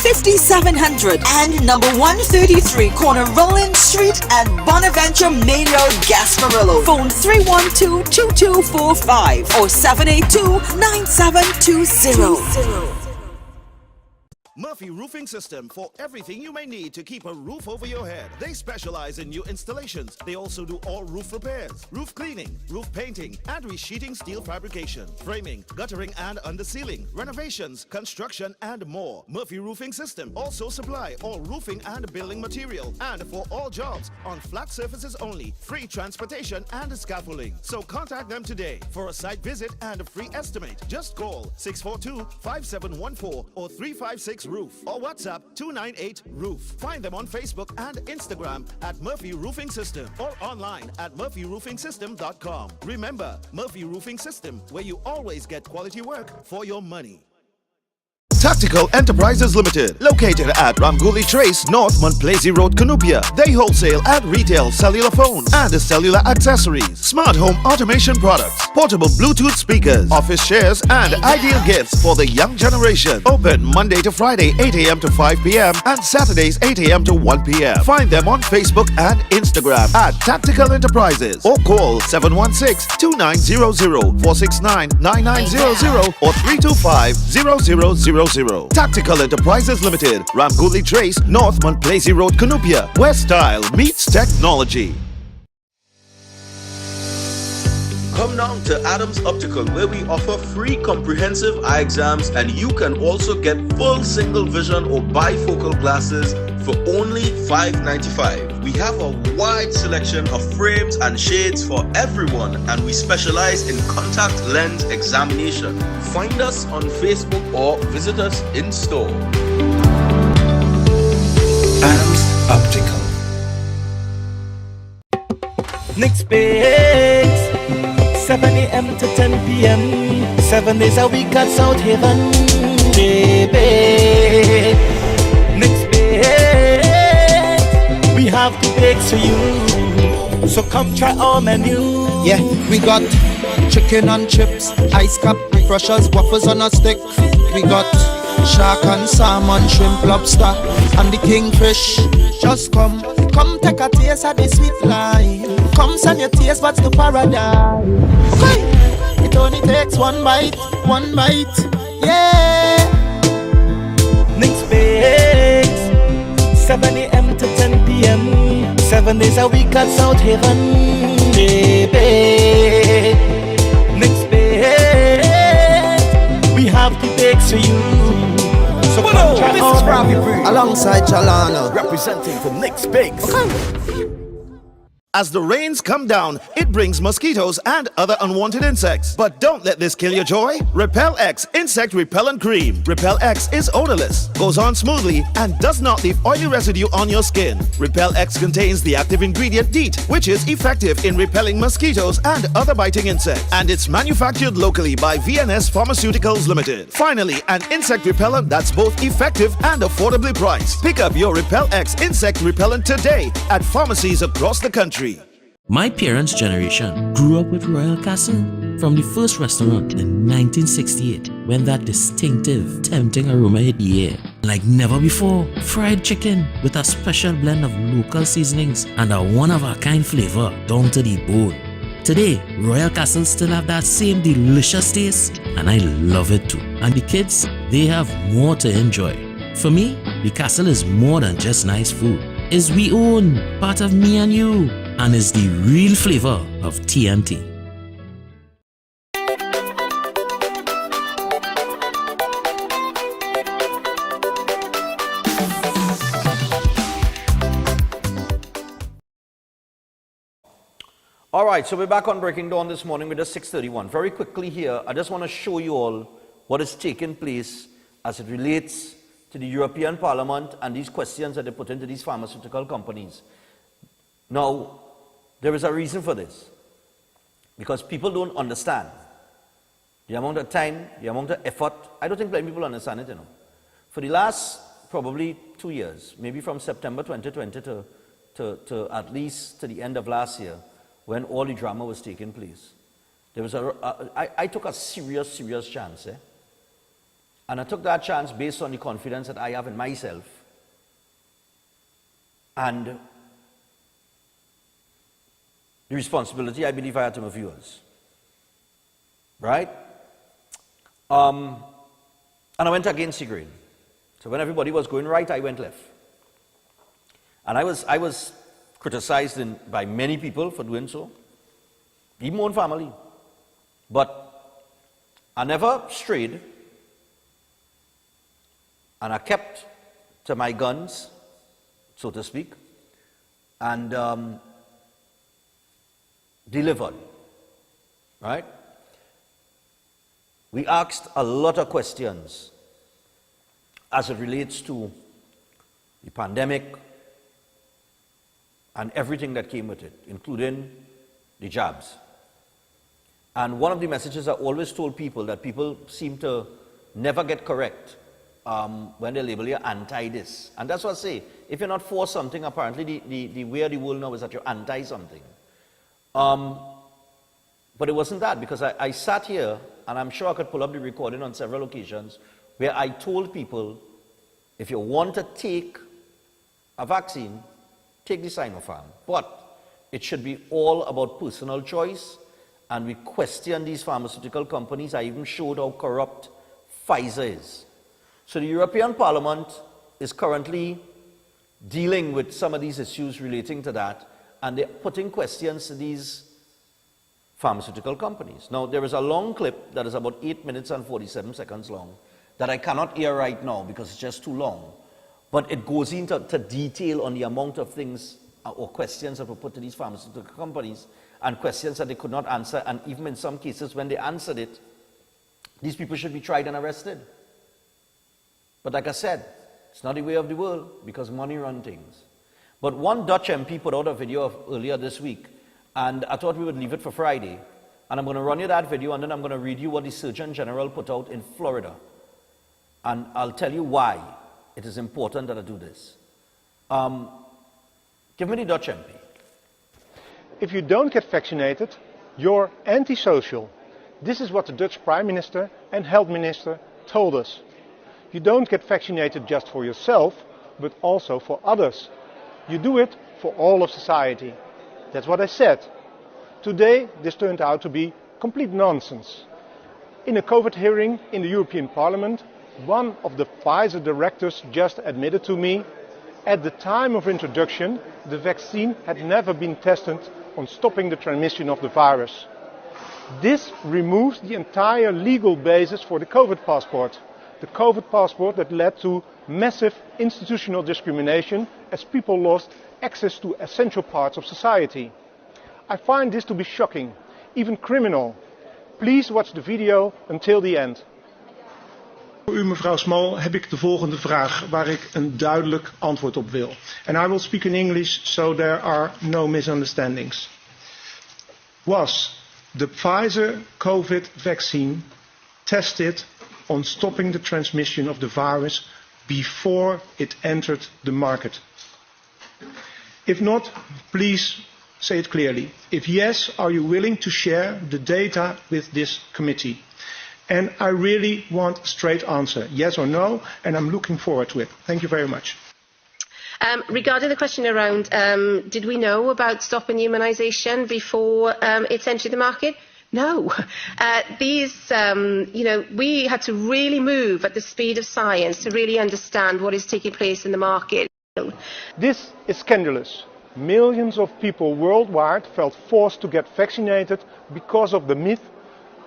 5700 and number 133 corner Roland Street at Bonaventure Main Road, Gasparillo. Phone 312-2245 or 782-9720. Murphy Roofing System for everything you may need to keep a roof over your head. They specialize in new installations. They also do all roof repairs, roof cleaning, roof painting, and resheeting steel fabrication, framing, guttering and undersealing, renovations, construction, and more. Murphy Roofing System also supply all roofing and building material, and for all jobs on flat surfaces only, free transportation and scaffolding. So contact them today for a site visit and a free estimate. Just call 642-5714 or 356 Roof or WhatsApp 298-ROOF. Find them on Facebook and Instagram at Murphy Roofing System or online at murphyroofingsystem.com. Remember, Murphy Roofing System, where you always get quality work for your money. Tactical Enterprises Limited, located at Ramguli Trace, North Montplaisir Road, Cunupia. They wholesale and retail cellular phones and cellular accessories, smart home automation products, portable Bluetooth speakers, office chairs, and ideal gifts for the young generation. Open Monday to Friday, 8 a.m. to 5 p.m. and Saturdays, 8 a.m. to 1 p.m. Find them on Facebook and Instagram at Tactical Enterprises or call 716-2900, 469-9900 or 325-0000. Tactical Enterprises Limited, Ramguli Trace, North Montplaisir Road, Cunupia, where style meets technology. Come down to Adams Optical, where we offer free comprehensive eye exams, and you can also get full single vision or bifocal glasses for only $5.95. We have a wide selection of frames and shades for everyone, and we specialize in contact lens examination. Find us on Facebook or visit us in store. Adams Optical. Next page. 7 a.m. to 10 p.m. 7 days a week at South Haven, baby. Next page, we have the bakes for you, so come try our menu. Yeah, we got chicken and chips, ice cap, refreshers, waffles on a stick. We got shark and salmon, shrimp, lobster, and the kingfish. Just come take a taste of the sweet life. Come send your taste buds to paradise. It only takes one bite, yeah. Next page, 7 a.m. to 10 p.m. 7 days a week at South Haven, baby. Next page, we have the bakes for you. So come try our alongside Chalana, representing the Next Bakes. As the rains come down, it brings mosquitoes and other unwanted insects. But don't let this kill your joy. Repel X Insect Repellent Cream. Repel X is odorless, goes on smoothly, and does not leave oily residue on your skin. Repel X contains the active ingredient DEET, which is effective in repelling mosquitoes and other biting insects. And it's manufactured locally by VNS Pharmaceuticals Limited. Finally, an insect repellent that's both effective and affordably priced. Pick up your Repel X Insect Repellent today at pharmacies across the country. My parents' generation grew up with Royal Castle. From the first restaurant in 1968, when that distinctive, tempting aroma hit the air. Like never before, fried chicken with a special blend of local seasonings and a one-of-a-kind flavor down to the bone. Today, Royal Castle still have that same delicious taste, and I love it too. And the kids, they have more to enjoy. For me, the castle is more than just nice food. It's we own, part of me and you, and is the real flavor of TNT. All right, so we're back on Breaking Dawn this morning with a 6:31. Very quickly here, I just want to show you all what is taking place as it relates to the European Parliament and these questions that they put into these pharmaceutical companies. Now, there is a reason for this, because people don't understand the amount of time, the amount of effort. I don't think people understand it, For the last probably 2 years, maybe from September 2020 to at least to the end of last year, when all the drama was taking place, there was I took a serious chance, And I took that chance based on the confidence that I have in myself and the responsibility I believe I had to my viewers. Right? And I went against the grain. So when everybody was going right, I went left. And I was criticized by many people for doing so, even my own family. But I never strayed, and I kept to my guns, so to speak, and delivered. Right? We asked a lot of questions as it relates to the pandemic and everything that came with it, including the jabs. And one of the messages I always told people that people seem to never get correct when they label you anti-this. And that's what I say. If you're not for something, apparently the way of the world now is that you're anti-something. But it wasn't that, because I sat here, and I'm sure I could pull up the recording on several occasions, where I told people, if you want to take a vaccine, take the Sinopharm. But it should be all about personal choice, and we question these pharmaceutical companies. I even showed how corrupt Pfizer is. So the European Parliament is currently dealing with some of these issues relating to that, and they're putting questions to these pharmaceutical companies. Now, there is a long clip that is about 8 minutes and 47 seconds long that I cannot air right now because it's just too long. But it goes into detail on the amount of things or questions that were put to these pharmaceutical companies, and questions that they could not answer, and even in some cases when they answered it, these people should be tried and arrested. But like I said, it's not the way of the world, because money runs things. But one Dutch MP put out a video earlier this week, and I thought we would leave it for Friday. And I'm going to run you that video, and then I'm going to read you what the Surgeon General put out in Florida. And I'll tell you why it is important that I do this. Give me the Dutch MP. If you don't get vaccinated, you're antisocial. This is what the Dutch Prime Minister and Health Minister told us. You don't get vaccinated just for yourself, but also for others. You do it for all of society. That's what I said. Today, this turned out to be complete nonsense. In a COVID hearing in the European Parliament, one of the Pfizer directors just admitted to me, at the time of introduction, the vaccine had never been tested on stopping the transmission of the virus. This removes the entire legal basis for the COVID passport. The COVID passport that led to massive institutional discrimination as people lost access to essential parts of society. I find this to be shocking, even criminal. Please watch the video until the end. Voor u, mevrouw Small, heb ik de volgende vraag waar ik een duidelijk antwoord op wil. And I will speak in English so there are no misunderstandings. Was the Pfizer COVID vaccine tested on stopping the transmission of the virus before it entered the market? If not, please say it clearly. If yes, are you willing to share the data with this committee? And I really want a straight answer, yes or no, and I'm looking forward to it. Thank you very much. Regarding the question around, did we know about stopping immunisation before it's entered the market? No. We had to really move at the speed of science to really understand what is taking place in the market. This is scandalous. Millions of people worldwide felt forced to get vaccinated because of the myth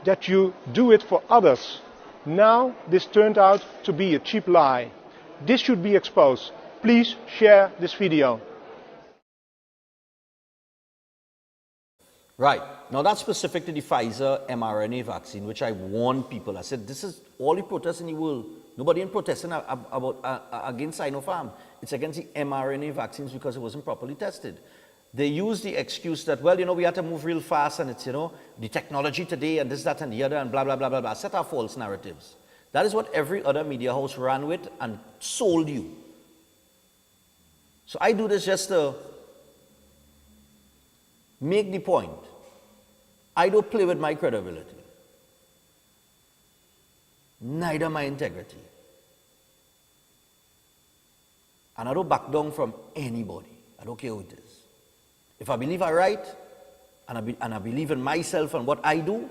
that you do it for others. Now this turned out to be a cheap lie. This should be exposed. Please share this video. Right. Now that's specific to the Pfizer mRNA vaccine, which I warned people. I said, this is all the protests in the world. Nobody in protesting against Sinopharm. It's against the mRNA vaccines because it wasn't properly tested. They use the excuse that, well, we had to move real fast, and it's, the technology today, and this, that, and the other, and blah, blah, blah, blah, blah. Set our false narratives. That is what every other media house ran with and sold you. So I do this just to make the point. I don't play with my credibility. neither my integrity. And I don't back down from anybody. I don't care who it is. If I believe I'm right, and I believe in myself and what I do,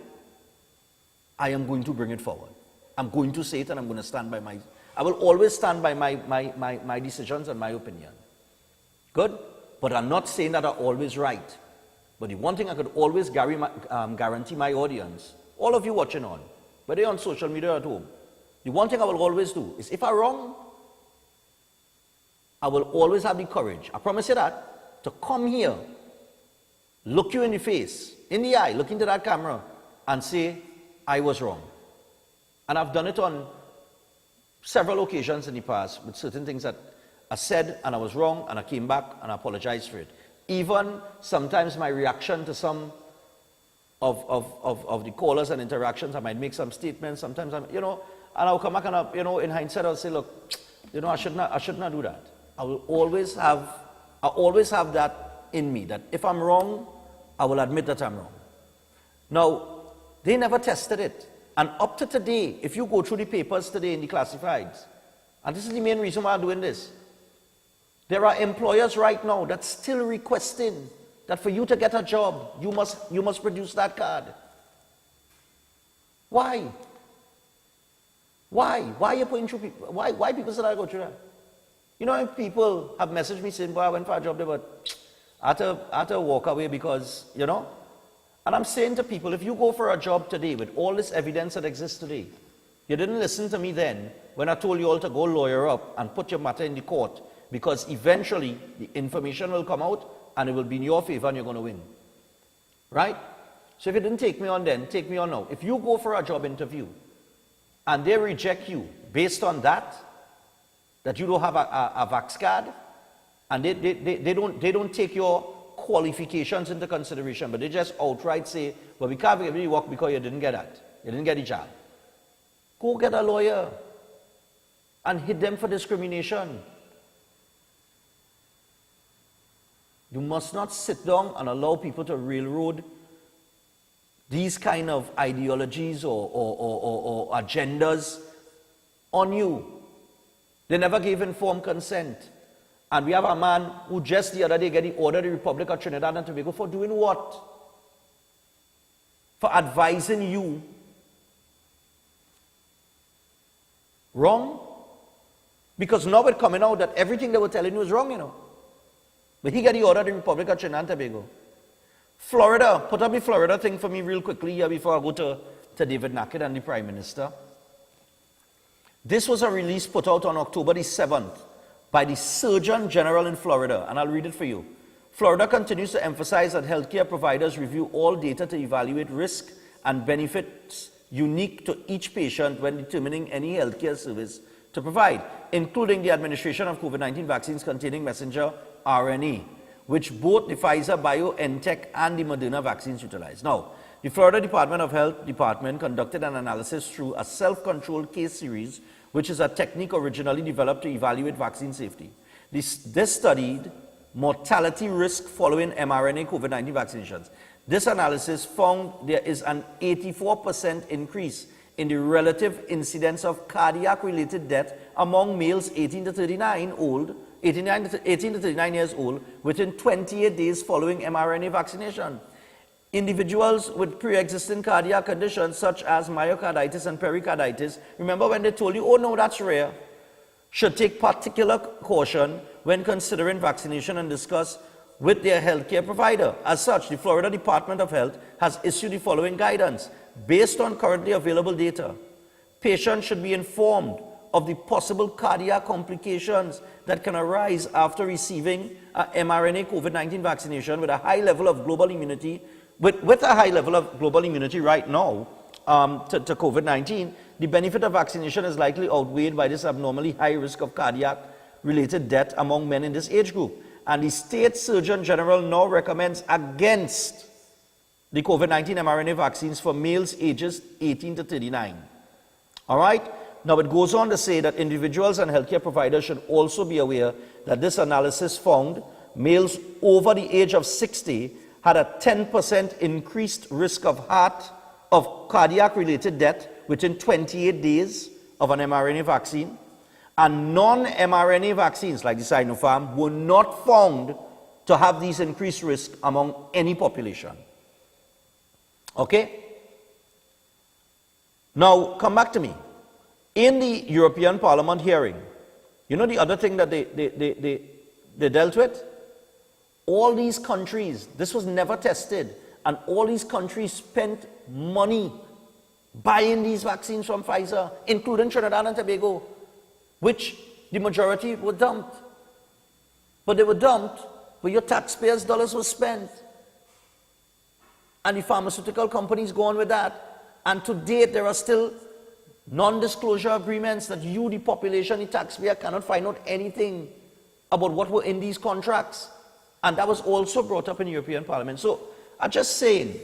I am going to bring it forward. I'm going to say it, and I'm going to stand by I will always stand by my decisions and my opinion. Good? But I'm not saying that I'm always right. But the one thing I could always guarantee my audience, all of you watching on, whether you're on social media or at home, the one thing I will always do is, if I'm wrong, I will always have the courage, I promise you that, to come here, look you in the face, in the eye, look into that camera, and say, I was wrong. And I've done it on several occasions in the past with certain things that I said and I was wrong, and I came back and I apologized for it. Even sometimes my reaction to some of the callers and interactions, I might make some statements, sometimes and I'll come back and in hindsight I'll say, look, I should not do that. I always have that in me, that if I'm wrong, I will admit that I'm wrong. Now, they never tested it. And up to today, if you go through the papers today in the classifieds, and this is the main reason why I'm doing this, there are employers right now that still requesting that for you to get a job, you must produce that card. Why? Why? Why are you putting through people? Why people still go through that? If people have messaged me saying, boy, I went for a job there, but I had to walk away because, And I'm saying to people, if you go for a job today with all this evidence that exists today, you didn't listen to me then when I told you all to go lawyer up and put your matter in the court, because eventually the information will come out and it will be in your favor and you're going to win. Right? So if you didn't take me on then, take me on now. If you go for a job interview and they reject you based on that you don't have a vax card, and they don't take your qualifications into consideration, but they just outright say, well, we can't give you work because you didn't get that. You didn't get the job. Go get a lawyer and hit them for discrimination. You must not sit down and allow people to railroad these kind of ideologies or agendas on you. They never gave informed consent. And we have a man who just the other day got the order of the Republic of Trinidad and Tobago for doing what? For advising you wrong? Because now it's coming out that everything they were telling you is wrong, But he got the order of the Republic of Trinidad and Tobago. Florida, put up the Florida thing for me real quickly here before I go to David Nackett and the Prime Minister. This was a release put out on October the 7th by the Surgeon General in Florida, and I'll read it for you. Florida continues to emphasize that healthcare providers review all data to evaluate risk and benefits unique to each patient when determining any healthcare service to provide, including the administration of COVID-19 vaccines containing messenger RNA, which both the Pfizer BioNTech and the Moderna vaccines utilize. Now, the Florida Department of Health Department conducted an analysis through a self-controlled case series, which is a technique originally developed to evaluate vaccine safety. This studied mortality risk following mRNA COVID-19 vaccinations. This analysis found there is an 84% increase in the relative incidence of cardiac-related death among males 18 to 39 years old within 28 days following mRNA vaccination. Individuals with pre-existing cardiac conditions such as myocarditis and pericarditis, remember when they told you, oh no, that's rare, should take particular caution when considering vaccination and discuss with their healthcare provider. As such, the Florida Department of Health has issued the following guidance. Based on currently available data, patients should be informed of the possible cardiac complications that can arise after receiving a mRNA COVID-19 vaccination with a high level of global immunity. With a high level of global immunity right now to COVID-19, the benefit of vaccination is likely outweighed by this abnormally high risk of cardiac-related death among men in this age group. And the State Surgeon General now recommends against the COVID-19 mRNA vaccines for males ages 18 to 39. All right? Now it goes on to say that individuals and healthcare providers should also be aware that this analysis found males over the age of 60 had a 10% increased risk of cardiac-related death within 28 days of an mRNA vaccine, and non-mRNA vaccines like the Sinopharm were not found to have these increased risks among any population. Okay? Now, come back to me. In the European Parliament hearing, you know the other thing that they dealt with? All these countries, this was never tested, and all these countries spent money buying these vaccines from Pfizer, including Trinidad and Tobago, which the majority were dumped. But they were dumped, but your taxpayers' dollars were spent. And the pharmaceutical companies go on with that. And to date, there are still non-disclosure agreements that you, the population, the taxpayer, cannot find out anything about what were in these contracts. And that was also brought up in the European Parliament. So I'm just saying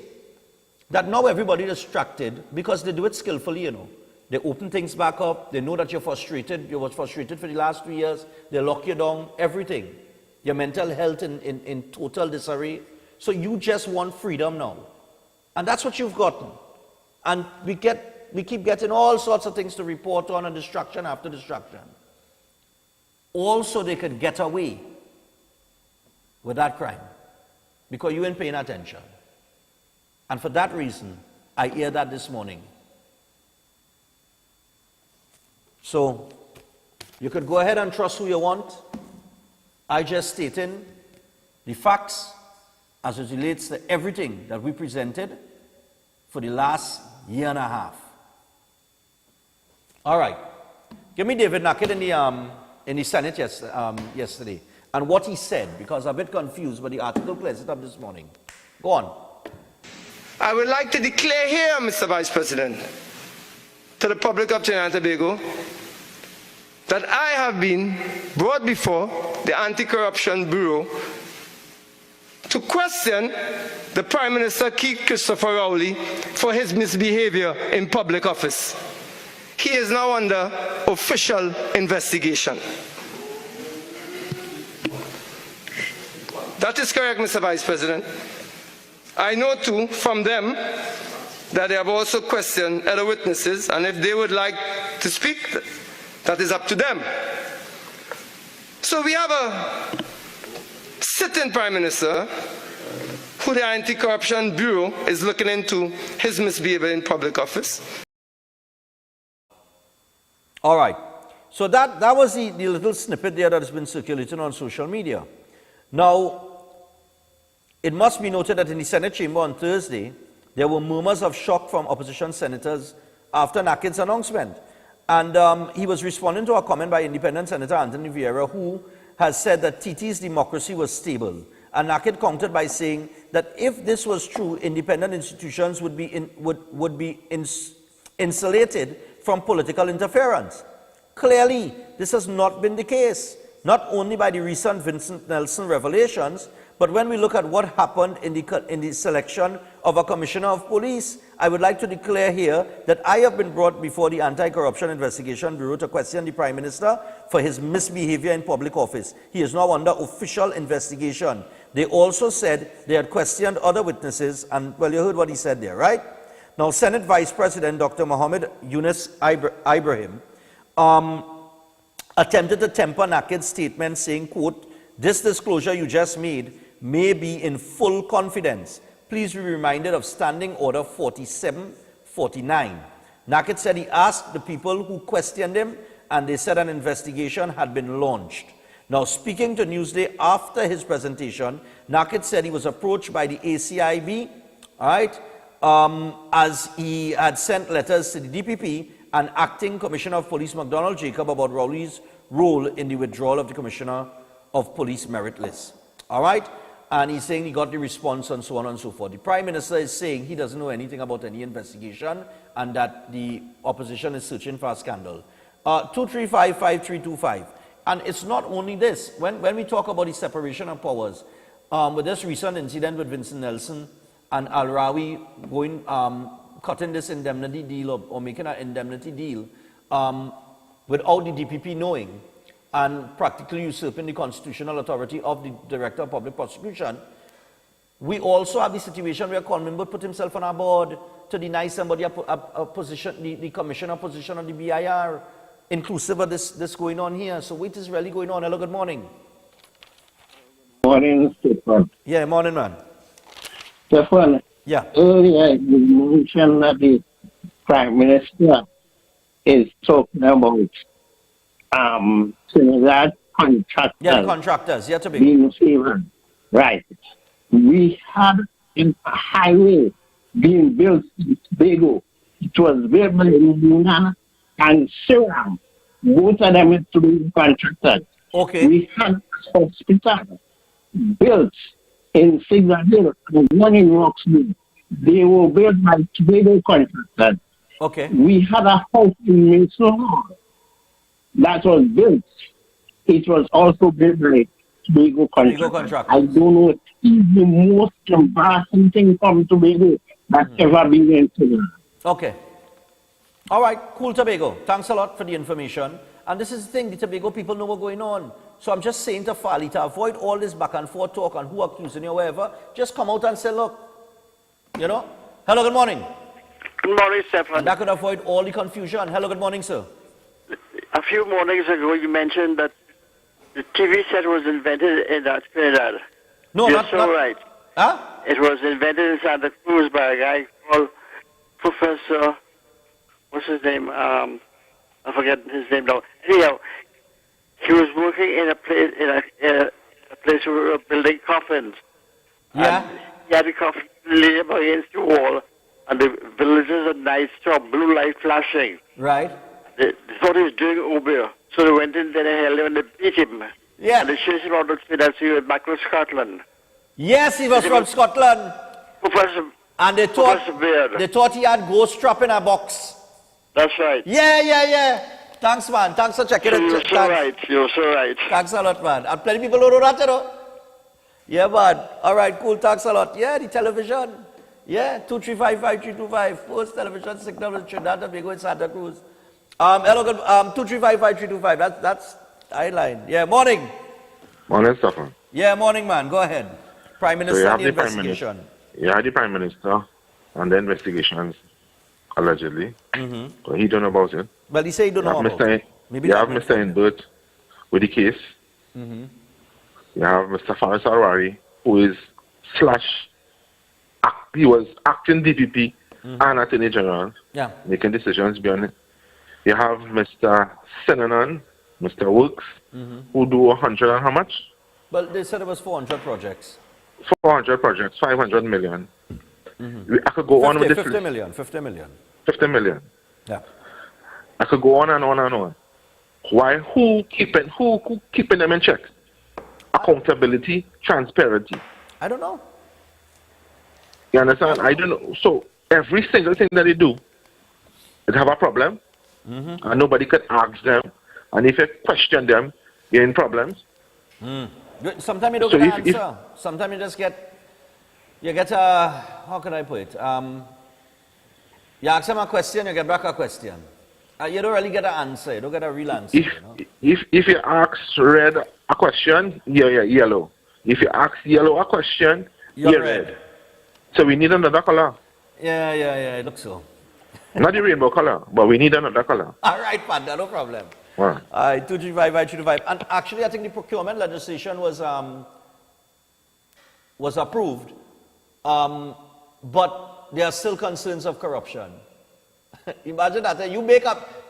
that now everybody is distracted because they do it skillfully, you know. They open things back up. They know that you're frustrated. You were frustrated for the last 3 years. They lock you down, everything. Your mental health in total disarray. So you just want freedom now. And that's what you've gotten. And we keep getting all sorts of things to report on, and distraction after distraction. Also, they could get away with that crime because you ain't paying attention. And for that reason, I hear that this morning. So, you could go ahead and trust who you want. I just stating the facts as it relates to everything that we presented for the last year and a half. All right. Give me David Nackett in the Senate yesterday and what he said, because I'm a bit confused, but the article clears it up this morning. Go on. I would like to declare here, Mr. Vice President, to the public of Trinidad and Tobago, that I have been brought before the Anti-Corruption Bureau to question the Prime Minister Keith Christopher Rowley for his misbehavior in public office. He is now under official investigation. That is correct, Mr. Vice President. I know too from them that they have also questioned other witnesses, and if they would like to speak, that is up to them. So we have a sitting Prime Minister who the Anti-Corruption Bureau is looking into his misbehavior in public office. All right. So that was the little snippet there that has been circulating on social media. Now, it must be noted that in the Senate chamber on Thursday, there were murmurs of shock from opposition senators after Nackett's announcement. And he was responding to a comment by independent Senator Anthony Vieira, who has said that TT's democracy was stable. And Nackett countered by saying that if this was true, independent institutions would be insulated from political interference. Clearly, this has not been the case, not only by the recent Vincent Nelson revelations, but when we look at what happened in the selection of a commissioner of police. I would like to declare here that I have been brought before the Anti-Corruption Investigation Bureau to question the Prime Minister for his misbehavior in public office. He is now under official investigation. They also said they had questioned other witnesses, and well, you heard what he said there, right? Now, Senate Vice President Dr. Mohammed Yunus Ibrahim attempted to temper Nackett's statement, saying, quote, "This disclosure you just made may be in full confidence. Please be reminded of Standing Order 4749. Nackett said he asked the people who questioned him, and they said an investigation had been launched. Now, speaking to Newsday after his presentation, Nackett said he was approached by the ACIB, all right, as he had sent letters to the DPP and Acting Commissioner of Police McDonald Jacob about Rowley's role in the withdrawal of the Commissioner of Police merit list. All right? And he's saying he got the response and so on and so forth. The Prime Minister is saying he doesn't know anything about any investigation and that the opposition is searching for a scandal. 2355325. And it's not only this. When we talk about the separation of powers, with this recent incident with Vincent Nelson and Al-Rawi going, cutting this indemnity deal or making an indemnity deal without the DPP knowing, and practically usurping the constitutional authority of the Director of Public Prosecution, We also have the situation where Colmimbo put himself on our board to deny somebody a position, the commissioner position on the BIR, inclusive of this going on here. So what is really going on? Hello, good morning. Morning, Stephan. Yeah, morning, man. Stephan. Yeah. Earlier, you mentioned that the Prime Minister is talking about Trinidad contractors. Yeah, the contractors. Yeah, to be being favored. Right. We had a highway being built in Tobago. It was built by Union and Seram. Both of them is to be contractors. Okay. We had a hospital built in Signal Hill and one in Roxbury. They were built by Tobago contractors. Okay. We had a house in Mason Hall that was built. It was also built by Tobago contractors. I don't know if it's the most embarrassing thing from Tobago that's ever been in Tobago. Okay. All right, cool, Tobago. Thanks a lot for the information. And this is the thing, the Tobago people know what's going on. So I'm just saying to Fali, to avoid all this back and forth talk on who accusing you or whatever, just come out and say, look, you know, hello, good morning. Good morning, Stephan. And that could avoid all the confusion. Hello, good morning, sir. A few mornings ago, you mentioned that the TV set was invented in Trinidad. No, You're not right. Huh? It was invented in Santa Cruz by a guy called Professor, what's his name? I forget his name now. Anyhow, he was working in a place where we were building coffins. Yeah. And he had a coffin laid up against the wall, and the villagers at night saw blue light flashing. Right. They thought he was doing obeah, so they went in there and held him and they beat him. Yeah. And they chased him out of Trinidad, so he went back to Scotland. Yes, he was from Scotland. Professor. And they thought he had ghost trap in a box. That's right. Yeah. Thanks, man. Thanks for checking it. You're so right. You're so right. Thanks a lot, man. And plenty people don't know that, you know. Yeah, man. All right, cool. Thanks a lot. Yeah, the television. Yeah, 235-5325. Post television signal in Trinidad and Tobago in Santa Cruz. Hello, good. 235-5325. That's line. Yeah, morning. Morning, Stephan. Yeah, morning, man. Go ahead. Prime Minister So and the investigation. You had the Prime Minister and the investigations, allegedly. So he don't know about it. Well, he said he don't know about it. You have Mr. Inbert with the case. You have Mr. Faris Arwari, who is he was acting DPP and Attorney General, making decisions beyond it. You have Mr. Senanan, Mr. Works, who do 100 and how much? Well, they said it was 400 projects. 400 projects, 500 million. I could go on with this. 50 million. 50 million. 50 million. Yeah. I could go on and on and on. Why? Who keeping them in check? Accountability, transparency. I don't know. You understand? I don't know. So every single thing that they do, they have a problem, and nobody can ask them. And if you question them, you're in problems. Sometimes you don't get an answer. Sometimes you just get a, how can I put it? You ask them a question, you get back a question. You don't really get an answer. You don't get a real answer. If you ask red a question, you're yellow. If you ask yellow a question, you're red. So we need another color. Yeah, it looks so. Not the rainbow color, but we need another color. All right, Panda, no problem. Right. 235-5325. And actually, I think the procurement legislation was approved, but there are still concerns of corruption. Imagine that.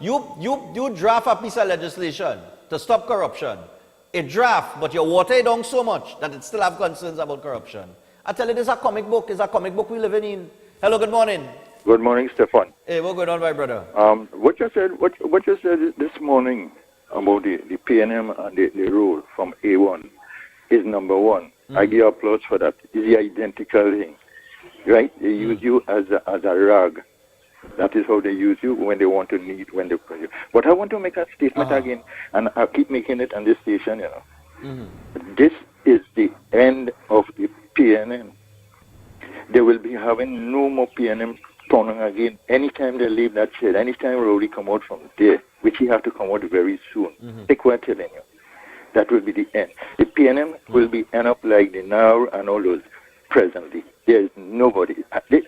You draft a piece of legislation to stop corruption. A draft, but you water it down so much that it still have concerns about corruption. I tell you, this is a comic book. It's a comic book we living in. Hello, good morning. Good morning, Stephan. Hey, what's going on, my brother? What you said this morning about the PNM and the rule from A1 is number one. I give applause for that. It's the identical thing, right? They use you as a rag. That is how they use you when they want to need, when they put you. But I want to make a statement again, and I keep making it on this station, you know. This is the end of the PNM. They will be having no more PNM turning again anytime they leave that shed, anytime Rowdy come out from there, which he have to come out very soon. Take what I'm telling you. That will be the end. The PNM will be end up like the NAR and all those presently. There is nobody.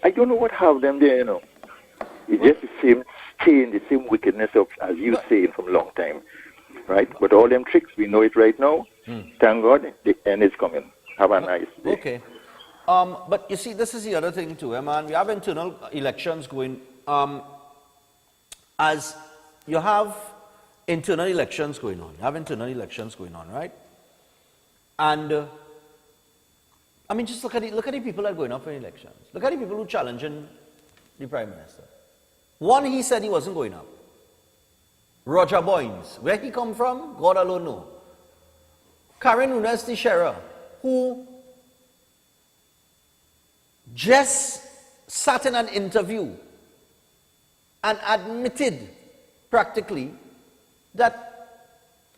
I don't know what have them there, you know. It's just the same stain, the same wickedness of, as you say, from a long time, right? But all them tricks, we know it right now. Thank God, the end is coming. Have a nice day. Okay. But you see, this is the other thing too, man. We have internal elections going. As you have internal elections going on, right? And I mean, just look at the people that are going up for elections. Look at the people who are challenging the Prime Minister. One, he said he wasn't going up. Roger Boynes. Where he come from, God alone knows. Karen Nunes Teixeira, who just sat in an interview and admitted practically that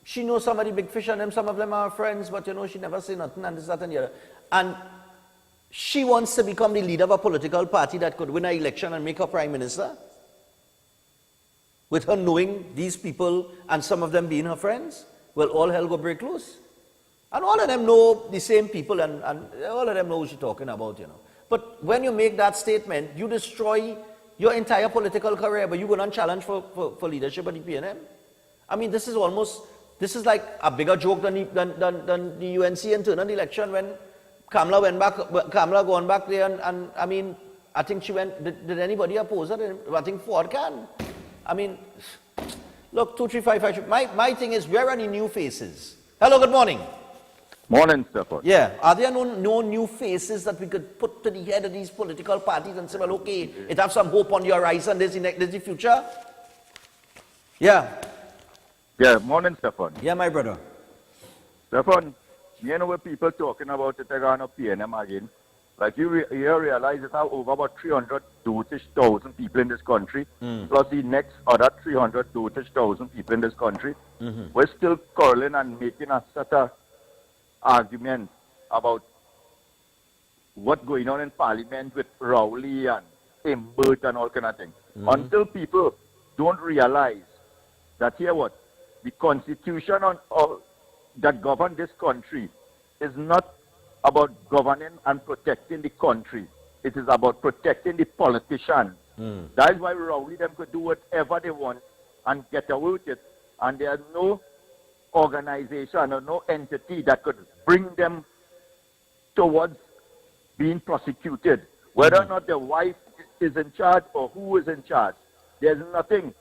she knows some of the big fish and some of them are friends, but you know, she never say nothing and this, that and the other. And she wants to become the leader of a political party that could win an election and make her prime minister. With her knowing these people and some of them being her friends, well, all hell go break loose. And all of them know the same people and all of them know who she's talking about, you know. But when you make that statement, you destroy your entire political career, but you go on challenge for leadership at the PNM. I mean, this is like a bigger joke than the UNC internal election when Kamala gone back there and I mean, I think she went, did anybody oppose her? I think Ford can. I mean, look, 2355, my thing is, where are the new faces? Hello, good morning. Morning, Stephan. Yeah, are there no new faces that we could put to the head of these political parties and say, well, okay, it have some hope on the horizon, there's the future? Yeah. Yeah, morning, Stephan. Yeah, my brother. Stephan, you know what people talking about it again of PNM again? Like you realize that over about 300,000 people in this country, plus the next other 300,000 people in this country, we're still quarreling and making a set of arguments about what's going on in Parliament with Rowley and Imbert and all kind of things. Until people don't realize that here what? The constitution that governs this country is not about governing and protecting the country. It is about protecting the politicians. That is why Rowley them could do whatever they want and get away with it. And there's no organization or no entity that could bring them towards being prosecuted. Whether or not the wife is in charge or who is in charge, there's nothing.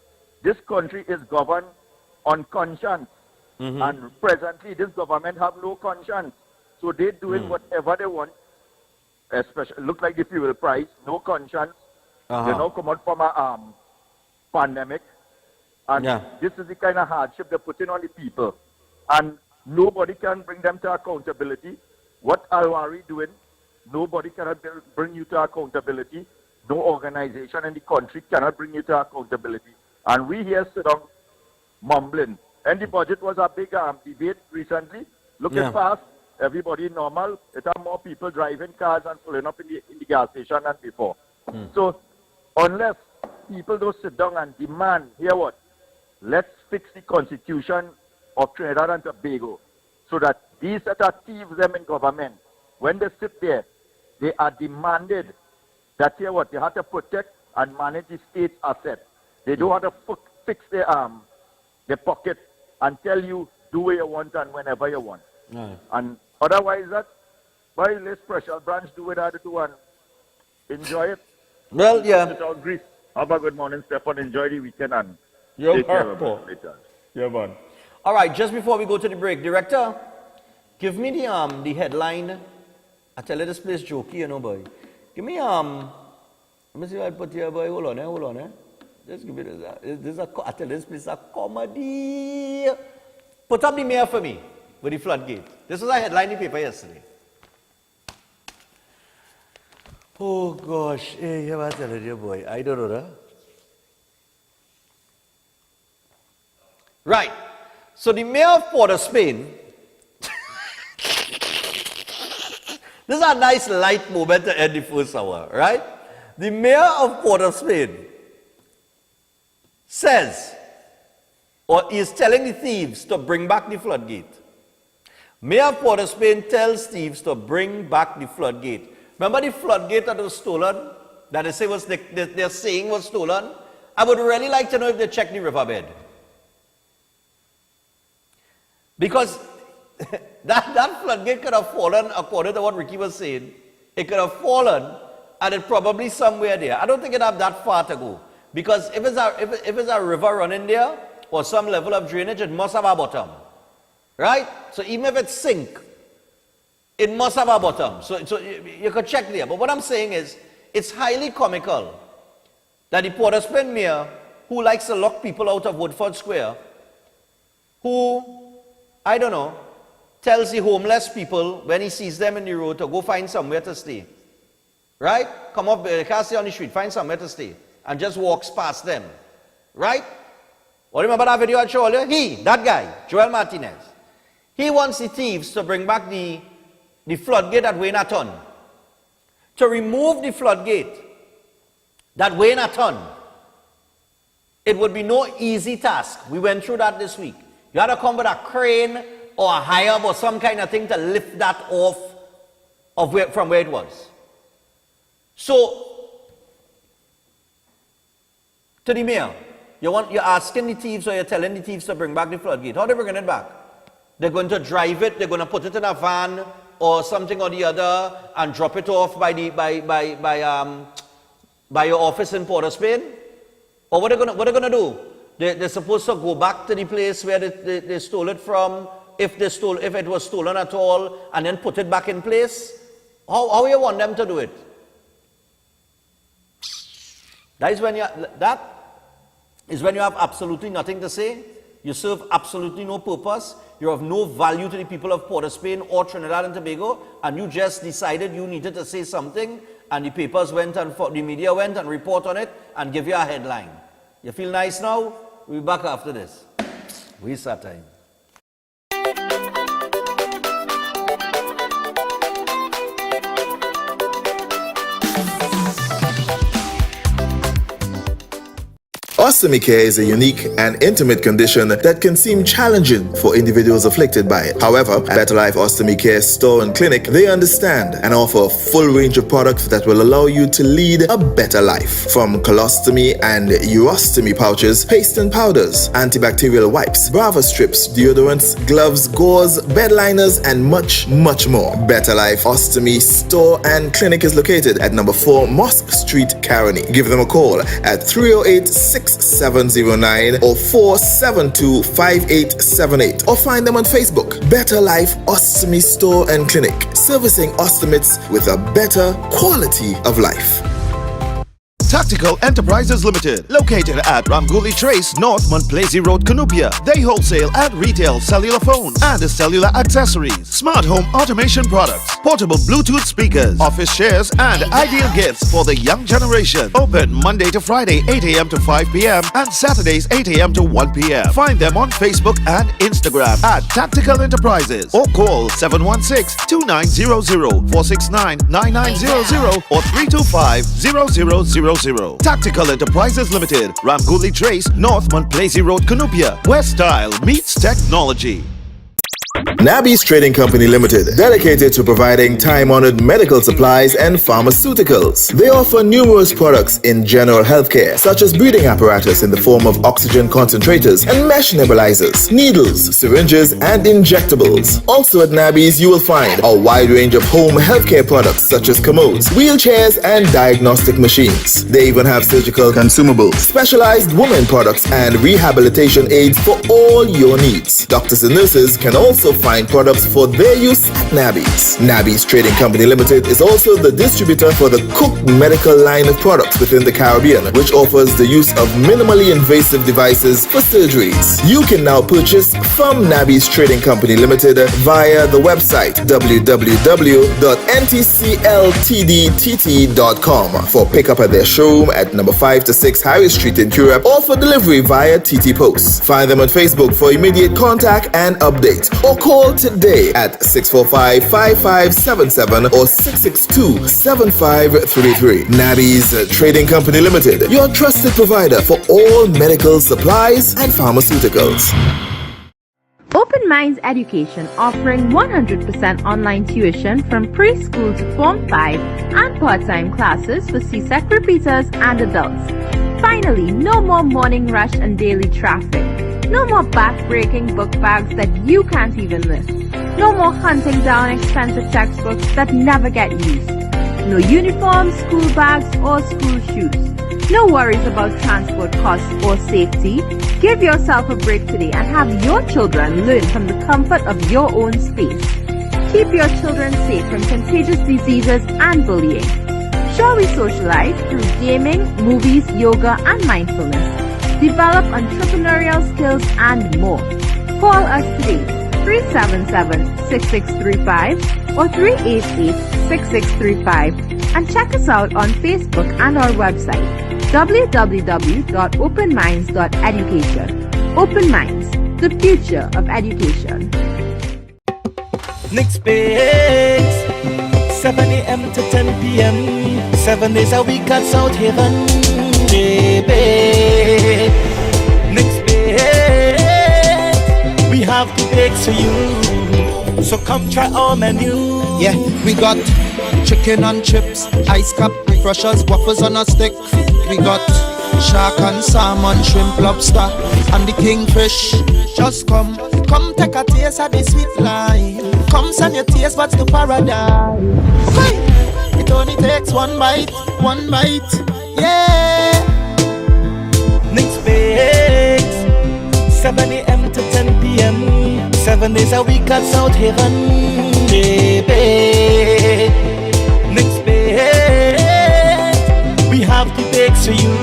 This country is governed on conscience. And presently this government have no conscience. So they're doing whatever they want, especially look like the fuel price, no conscience. They now come out from a pandemic. And this is the kind of hardship they're putting on the people. And nobody can bring them to accountability. What Alwari doing, nobody cannot bring you to accountability. No organization in the country cannot bring you to accountability. And we here sit down mumbling. And the budget was a big debate recently. Looking fast, everybody normal. It are more people driving cars and pulling up in the gas station than before. So unless people don't sit down and demand, hear what? Let's fix the constitution of Trinidad and Tobago so that these that are thieves them in government, when they sit there, they are demanded that hear what? They have to protect and manage the state's assets. They don't have to fix their pocket and tell you do what you want and whenever you want. And otherwise that, why let special branch do what I do and enjoy it. Well, yeah. Without grief. Have a good morning, Stephan. Enjoy the weekend and take care of it later. Yeah, man. All right, just before we go to the break, Director, give me the headline. I tell you this place jokey, you know, boy. Give me let me see what I put here, boy. Hold on. Just give me this. I tell you this place a comedy. Put up the mayor for me with the floodgate. This was a headline in the paper yesterday. Oh gosh, hey, I'm telling you, boy. I don't know that. Right. So the mayor of Port of Spain. This is a nice light moment to end the first hour, right? The mayor of Port of Spain says, or is telling the thieves to bring back the floodgate. Mayor of Port of Spain tells thieves to bring back the floodgate. Remember the floodgate that was stolen? That they say was they're saying was stolen? I would really like to know if they checked the riverbed. Because that floodgate could have fallen, according to what Ricky was saying. It could have fallen, and it's probably somewhere there. I don't think it have that far to go. Because if it's a river running there, or some level of drainage, it must have a bottom. Right? So even if it sink, it must have a bottom. So you could check there. But what I'm saying is, it's highly comical that the Port of Spain mayor, who likes to lock people out of Woodford Square, who, I don't know, tells the homeless people when he sees them in the road to go find somewhere to stay. Right? Come up, they can't stay on the street, find somewhere to stay. And just walks past them. Right? Well, remember that video I showed you? That guy, Joel Martinez, he wants the thieves to bring back the floodgate that weighed a ton. To remove the floodgate that weighed a ton, it would be no easy task. We went through that this week. You had to come with a crane or a hire or some kind of thing to lift that off from where it was. So, to the mayor, you're asking the thieves or you're telling the thieves to bring back the floodgate. How are they bringing it back? They're going to drive it, they're going to put it in a van or something or the other and drop it off by your office in Port of Spain? Or what are they going to do? They're supposed to go back to the place where they stole it from, if it was stolen at all, and then put it back in place? How you want them to do it? That is when you have absolutely nothing to say. You serve absolutely no purpose. You have no value to the people of Port of Spain or Trinidad and Tobago, and you just decided you needed to say something, and the papers went and the media went and report on it and give you a headline. You feel nice now? We'll be back after this. Waste our time. Ostomy care is a unique and intimate condition that can seem challenging for individuals afflicted by it. However, at Better Life Ostomy Care Store and Clinic, they understand and offer a full range of products that will allow you to lead a better life. From colostomy and urostomy pouches, paste and powders, antibacterial wipes, Brava strips, deodorants, gloves, gauze, bed liners, and much, much more. Better Life Ostomy Store and Clinic is located at number 4 Mosque Street, Caroni. Give them a call at 308-6709 or 472-5878 or find them on Facebook. Better Life Ostomy Store and Clinic, servicing ostomates with a better quality of life. Tactical Enterprises Limited, located at Ramguli Trace, North Montplaisir Road, Cunupia. They wholesale and retail cellular phone and cellular accessories, smart home automation products, portable Bluetooth speakers, office chairs, and ideal gifts for the young generation. Open Monday to Friday, 8 a.m. to 5 p.m. and Saturdays, 8 a.m. to 1 p.m. Find them on Facebook and Instagram at Tactical Enterprises or call 716-2900, 469-9900 or 325-0000. Tactical Enterprises Limited, Ramguli Trace, North Montplaisir Road, Cunupia, where style meets technology. Nabby's Trading Company Limited, dedicated to providing time-honored medical supplies and pharmaceuticals. They offer numerous products in general healthcare, such as breathing apparatus in the form of oxygen concentrators and mesh nebulizers, needles, syringes, and injectables. Also at Nabby's, you will find a wide range of home healthcare products such as commodes, wheelchairs, and diagnostic machines. They even have surgical consumables, specialized women products, and rehabilitation aids for all your needs. Doctors and nurses can also find products for their use at Nabby's. Nabby's Trading Company Limited is also the distributor for the Cook medical line of products within the Caribbean, which offers the use of minimally invasive devices for surgeries. You can now purchase from Nabby's Trading Company Limited via the website www.ntcltdtt.com for pickup at their showroom at number 5 to 6 Harris Street in Curepe or for delivery via TT Post. Find them on Facebook for immediate contact and update, or call today at 645-5577 or 662-7533. Nabby's Trading Company Limited, your trusted provider for all medical supplies and pharmaceuticals. Open Minds Education, offering 100% online tuition from preschool to Form 5 and part-time classes for CSEC repeaters and adults. Finally, no more morning rush and daily traffic. No more back-breaking book bags that you can't even lift. No more hunting down expensive textbooks that never get used. No uniforms, school bags, or school shoes. No worries about transport costs or safety. Give yourself a break today and have your children learn from the comfort of your own space. Keep your children safe from contagious diseases and bullying. Shall we socialize through gaming, movies, yoga, and mindfulness? Develop entrepreneurial skills and more. Call us today, 377-6635 or 388-6635, and check us out on Facebook and our website, www.openminds.education. Open Minds, the future of education. Next Bakes, 7 a.m. to 10 p.m. 7 days a week at South Haven, baby. Next Bakes, we have the bakes for you, so come try our menu. Yeah, we got chicken and chips, ice cap, refreshers, waffles on a stick. We got shark and salmon, shrimp, lobster, and the kingfish. Just come take a taste of the sweet life. Come send your taste buds to paradise. Okay. It only takes one bite, yeah. Next Bakes, 7 a.m. to 10 p.m. 7 days a week at South Haven, baby. Next Bakes, we have the bakes for you.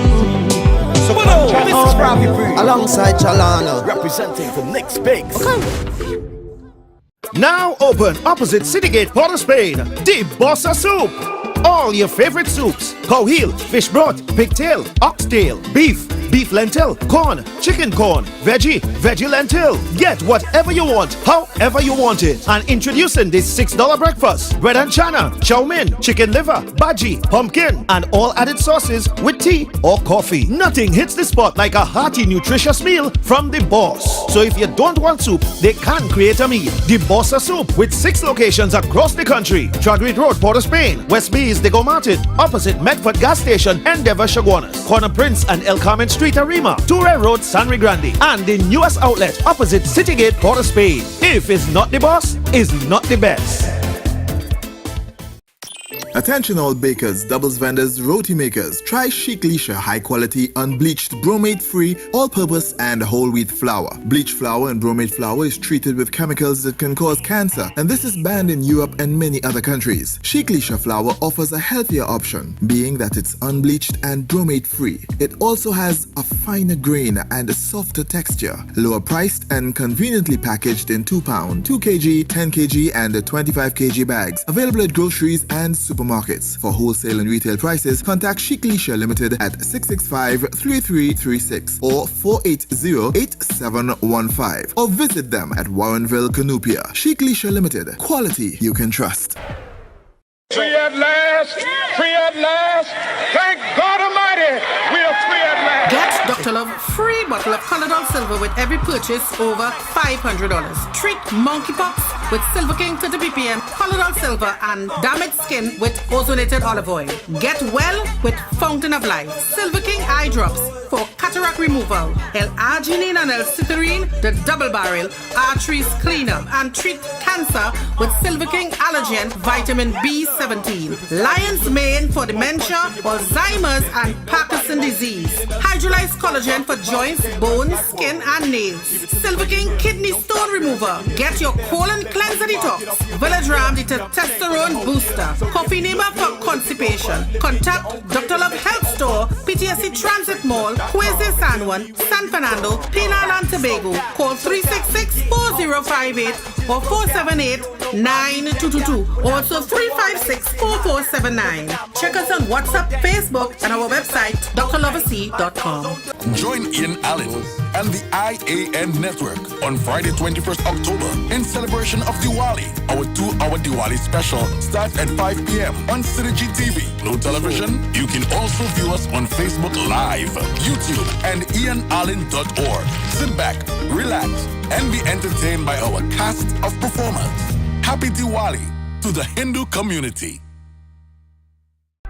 So come try this is Ravi Bree alongside Chalana, representing for Next Bakes. Now open opposite Citygate, Port of Spain, the Bossa Soup. All your favorite soups: cow heel, fish broth, pigtail, oxtail, beef lentil, corn, chicken corn, veggie lentil. Get whatever you want, however you want it. And introducing this $6 breakfast: bread and chana, chow mein, chicken liver, bhaji, pumpkin, and all added sauces with tea or coffee. Nothing hits the spot like a hearty, nutritious meal from the boss. So if you don't want soup, they can create a meal. The Bossa Soup, with 6 locations across the country: Chadwick Road, Port of Spain; West Bees, Diego Martin, opposite Medford Gas Station, Endeavour, Chaguanas; Corner Prince and El Carmen Street, Arima; Toure Road, San Grande; and the newest outlet opposite Citygate, Port of Spain. If it's not the boss, it's not the best. Attention all bakers, doubles vendors, roti makers. Try Chic Leisha high quality, unbleached, bromate free, all purpose and whole wheat flour. Bleached flour and bromate flour is treated with chemicals that can cause cancer, and this is banned in Europe and many other countries. Chic Leisha flour offers a healthier option, being that it's unbleached and bromate free. It also has a finer grain and a softer texture, lower priced and conveniently packaged in 2 pound, 2 kg, 10 kg and 25 kg bags. Available at groceries and supermarkets. For wholesale and retail prices, contact Chic Leisha Limited at 665-3336 or 480-8715, or visit them at Warrenville, Canupia. Chic Leisha Limited, quality you can trust. Free at last! Free at last! Thank God Almighty! We are free at last! Get Dr. Love free bottle of Panadol Silver with every purchase over $500. Treat monkeypox with Silver King 30 ppm, Panadol Silver, and damaged skin with ozonated olive oil. Get well with Fountain of Life, Silver King eye drops for cataract removal, L-arginine and L-cytherine, the double barrel arteries cleaner, and treat cancer with Silver King Allergen Vitamin B17, Lion's Mane for dementia, Alzheimer's, and Parkinson's disease, hydrolyzed collagen for joints, bones, skin, and nails, Silver King Kidney Stone Remover. Get your colon cleanser detox, Velodram the testosterone booster, Coffee Nema for constipation. Contact Dr. Love Health Store, PTSD Transit Mall, Quezes San Juan, San Fernando, Trinidad and Tobago. Call 366-4058 or 478-9222. Also 356-4479. Check us on WhatsApp, Facebook, and our website, drloversea.com. Join Ian Allen and the IAN Network on Friday, 21st October in celebration of Diwali, our 2-hour our Diwali special starts at 5 p.m. on Synergy TV. No television? You can also view us on Facebook Live, YouTube, and ianallen.org. Sit back, relax, and be entertained by our cast of performers. Happy Diwali to the Hindu community.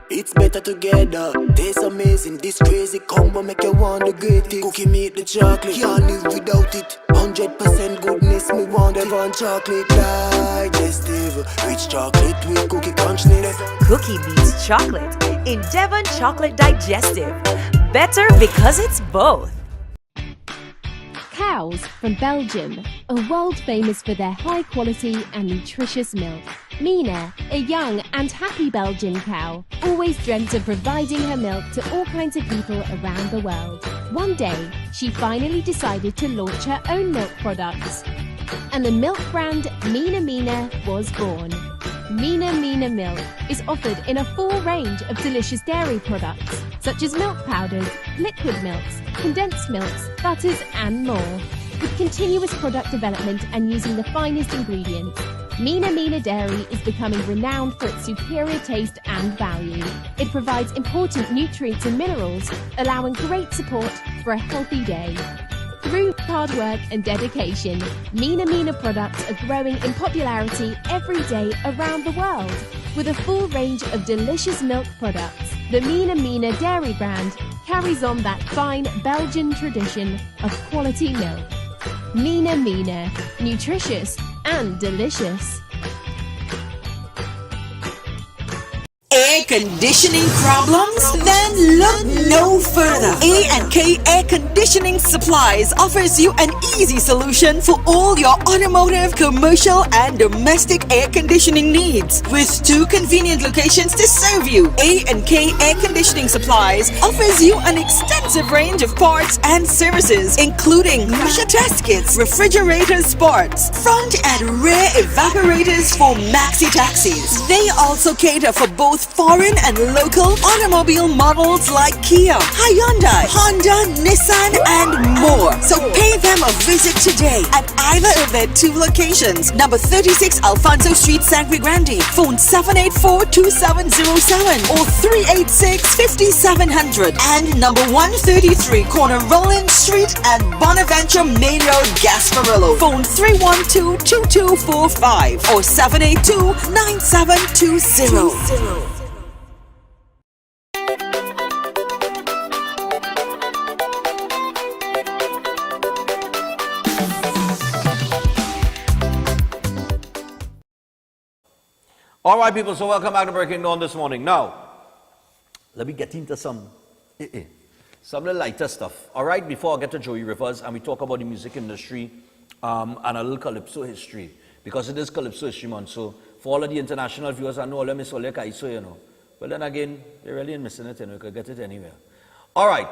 It's better together. Tastes amazing. This crazy combo make you want to get it. Cookie meat the chocolate, can't live without it. 100% goodness, me want Devon chocolate digestive. Rich chocolate with cookie crunchness. Cookie beats chocolate in Devon Chocolate Digestive. Better because it's both. Cows from Belgium are world famous for their high quality and nutritious milk. Mina, a young and happy Belgian cow, always dreamt of providing her milk to all kinds of people around the world. One day, she finally decided to launch her own milk products. And the milk brand Mina was born. Mina Milk is offered in a full range of delicious dairy products, such as milk powders, liquid milks, condensed milks, butters and more. With continuous product development and using the finest ingredients, Mina Dairy is becoming renowned for its superior taste and value. It provides important nutrients and minerals, allowing great support for a healthy day. Through hard work and dedication, Mina products are growing in popularity every day around the world. With a full range of delicious milk products, the Mina Dairy brand carries on that fine Belgian tradition of quality milk. Mina, nutritious and delicious. Air conditioning problems? Then look no further. A&K Air Conditioning Supplies offers you an easy solution for all your automotive, commercial and domestic air conditioning needs. With 2 convenient locations to serve you, A&K Air Conditioning Supplies offers you an extensive range of parts and services, including pressure test kits, refrigerator parts, front and rear evaporators for maxi taxis. They also cater for both foreign and local automobile models like Kia, Hyundai, Honda, Nissan and more. So pay them a visit today at either of their 2 locations. Number 36 Alfonso Street, Sangre Grande. Phone 784-2707 or 386-5700. And number 133 corner Roland Street at Bonaventure Main Road, Gasparillo. Phone 312-2245 or 782-9720. All right, people, so welcome back to Breaking Dawn this morning. Now, let me get into some of the lighter stuff. All right, before I get to Joey Rivers and we talk about the music industry and a little Calypso history, because it is Calypso History Month. So for all of the international viewers, I know all of miss Ole Kaiso, you know. But then again, they're really in missing it, and we could get it anywhere. All right,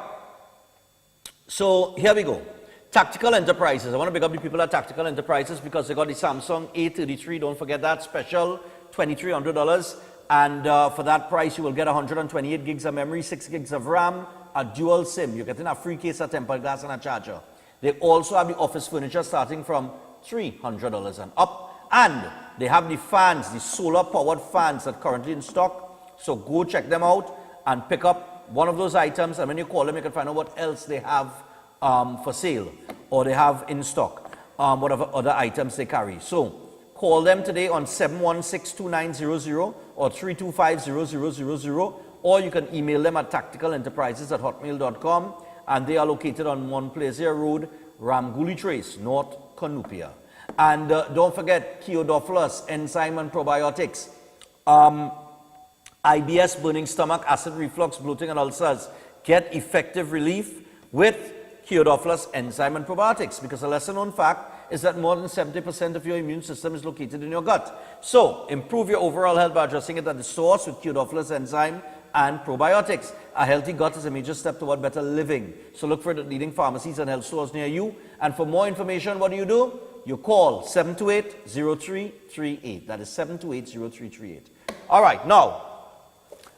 so here we go. Tactical Enterprises. I want to pick up the people at Tactical Enterprises because they got the Samsung A33. Don't forget that special $2,300, and for that price you will get 128 gigs of memory, 6 gigs of RAM, a dual SIM. You're getting a free case of tempered glass and a charger. They also have the office furniture starting from $300 and up, and they have the fans, the solar powered fans that are currently in stock. So go check them out and pick up one of those items, and when you call them you can find out what else they have for sale or they have in stock, whatever other items they carry. So call them today on 716-2900 or 325-0000, or you can email them at tacticalenterprises@hotmail.com, and they are located on Mont Plaisir Road, Ramguli Trace, North Canupia. And don't forget Kiodophilus, enzyme and probiotics, IBS, burning stomach, acid reflux, bloating and ulcers. Get effective relief with Kiodophilus enzyme and probiotics, because a lesser known fact is that more than 70% of your immune system is located in your gut. So improve your overall health by addressing it at the source with Kiodophilus enzyme and probiotics. A healthy gut is a major step toward better living. So look for the leading pharmacies and health stores near you. And for more information, what do? You call 728-0338. That is 728-0338. All right, now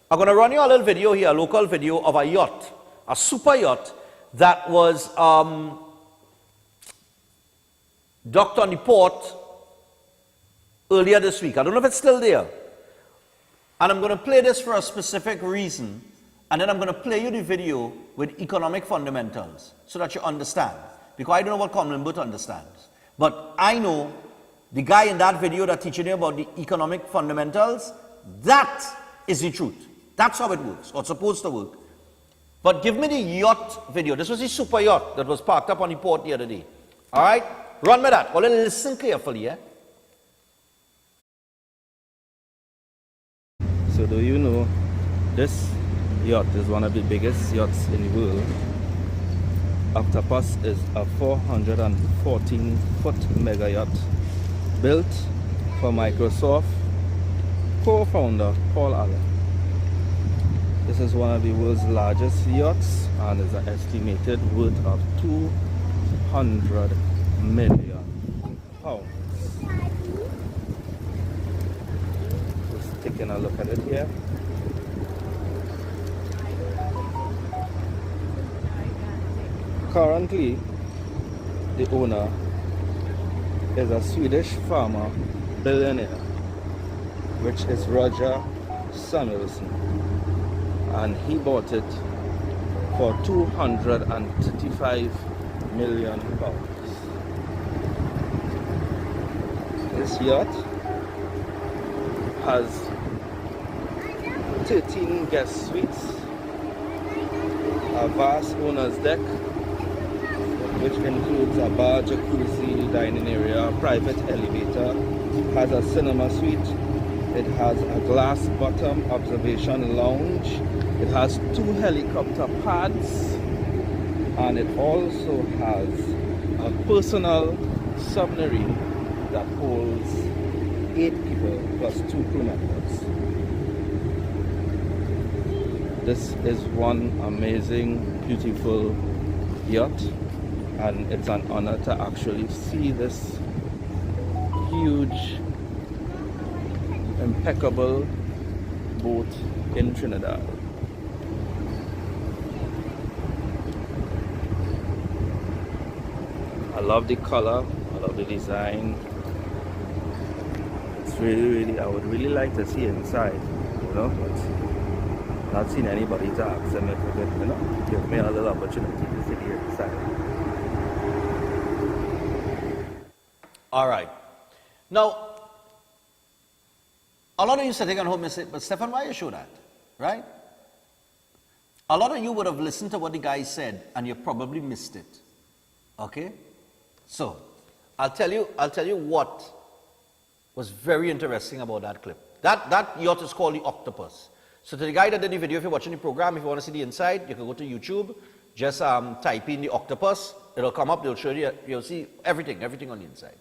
I'm going to run you a little video here, a local video of a yacht, a super yacht that was docked on the port earlier this week. I don't know if it's still there. And I'm going to play this for a specific reason. And then I'm going to play you the video with economic fundamentals so that you understand. Because I don't know what Common Burt understands. But I know the guy in that video that teaching you about the economic fundamentals, that is the truth. That's how it works, or it's supposed to work. But give me the yacht video. This was the super yacht that was parked up on the port the other day. All right? Run with that. Well, listen carefully, yeah? So do you know this yacht is one of the biggest yachts in the world? Octopus is a 414-foot mega yacht built for Microsoft co-founder Paul Allen. This is one of the world's largest yachts and is an estimated worth of £200 million. Just taking a look at it here. Currently, the owner is a Swedish farmer billionaire, which is Roger Samuelson, and he bought it for £235 million. This yacht has 13 guest suites, a vast owner's deck, which includes a bar, jacuzzi, dining area, private elevator, has a cinema suite, it has a glass bottom observation lounge, it has 2 helicopter pads, and it also has a personal submarine that holds 8 people plus 2 crew members. This is one amazing, beautiful yacht, and it's an honor to actually see this huge, impeccable boat in Trinidad. I love the color, I love the design. It's really, I would really like to see inside, you know, but not seen anybody to ask them if they could, you know, give me a little opportunity to see the inside. All right. Now, a lot of you sitting at home and say, but Stephan, why you show that? Right? A lot of you would have listened to what the guy said and you probably missed it. Okay? So, I'll tell you what was very interesting about that clip. That yacht is called the Octopus. So to the guy that did the video, if you're watching the program, if you want to see the inside, you can go to YouTube, just type in the Octopus, it'll come up, they'll show you, you'll see everything on the inside.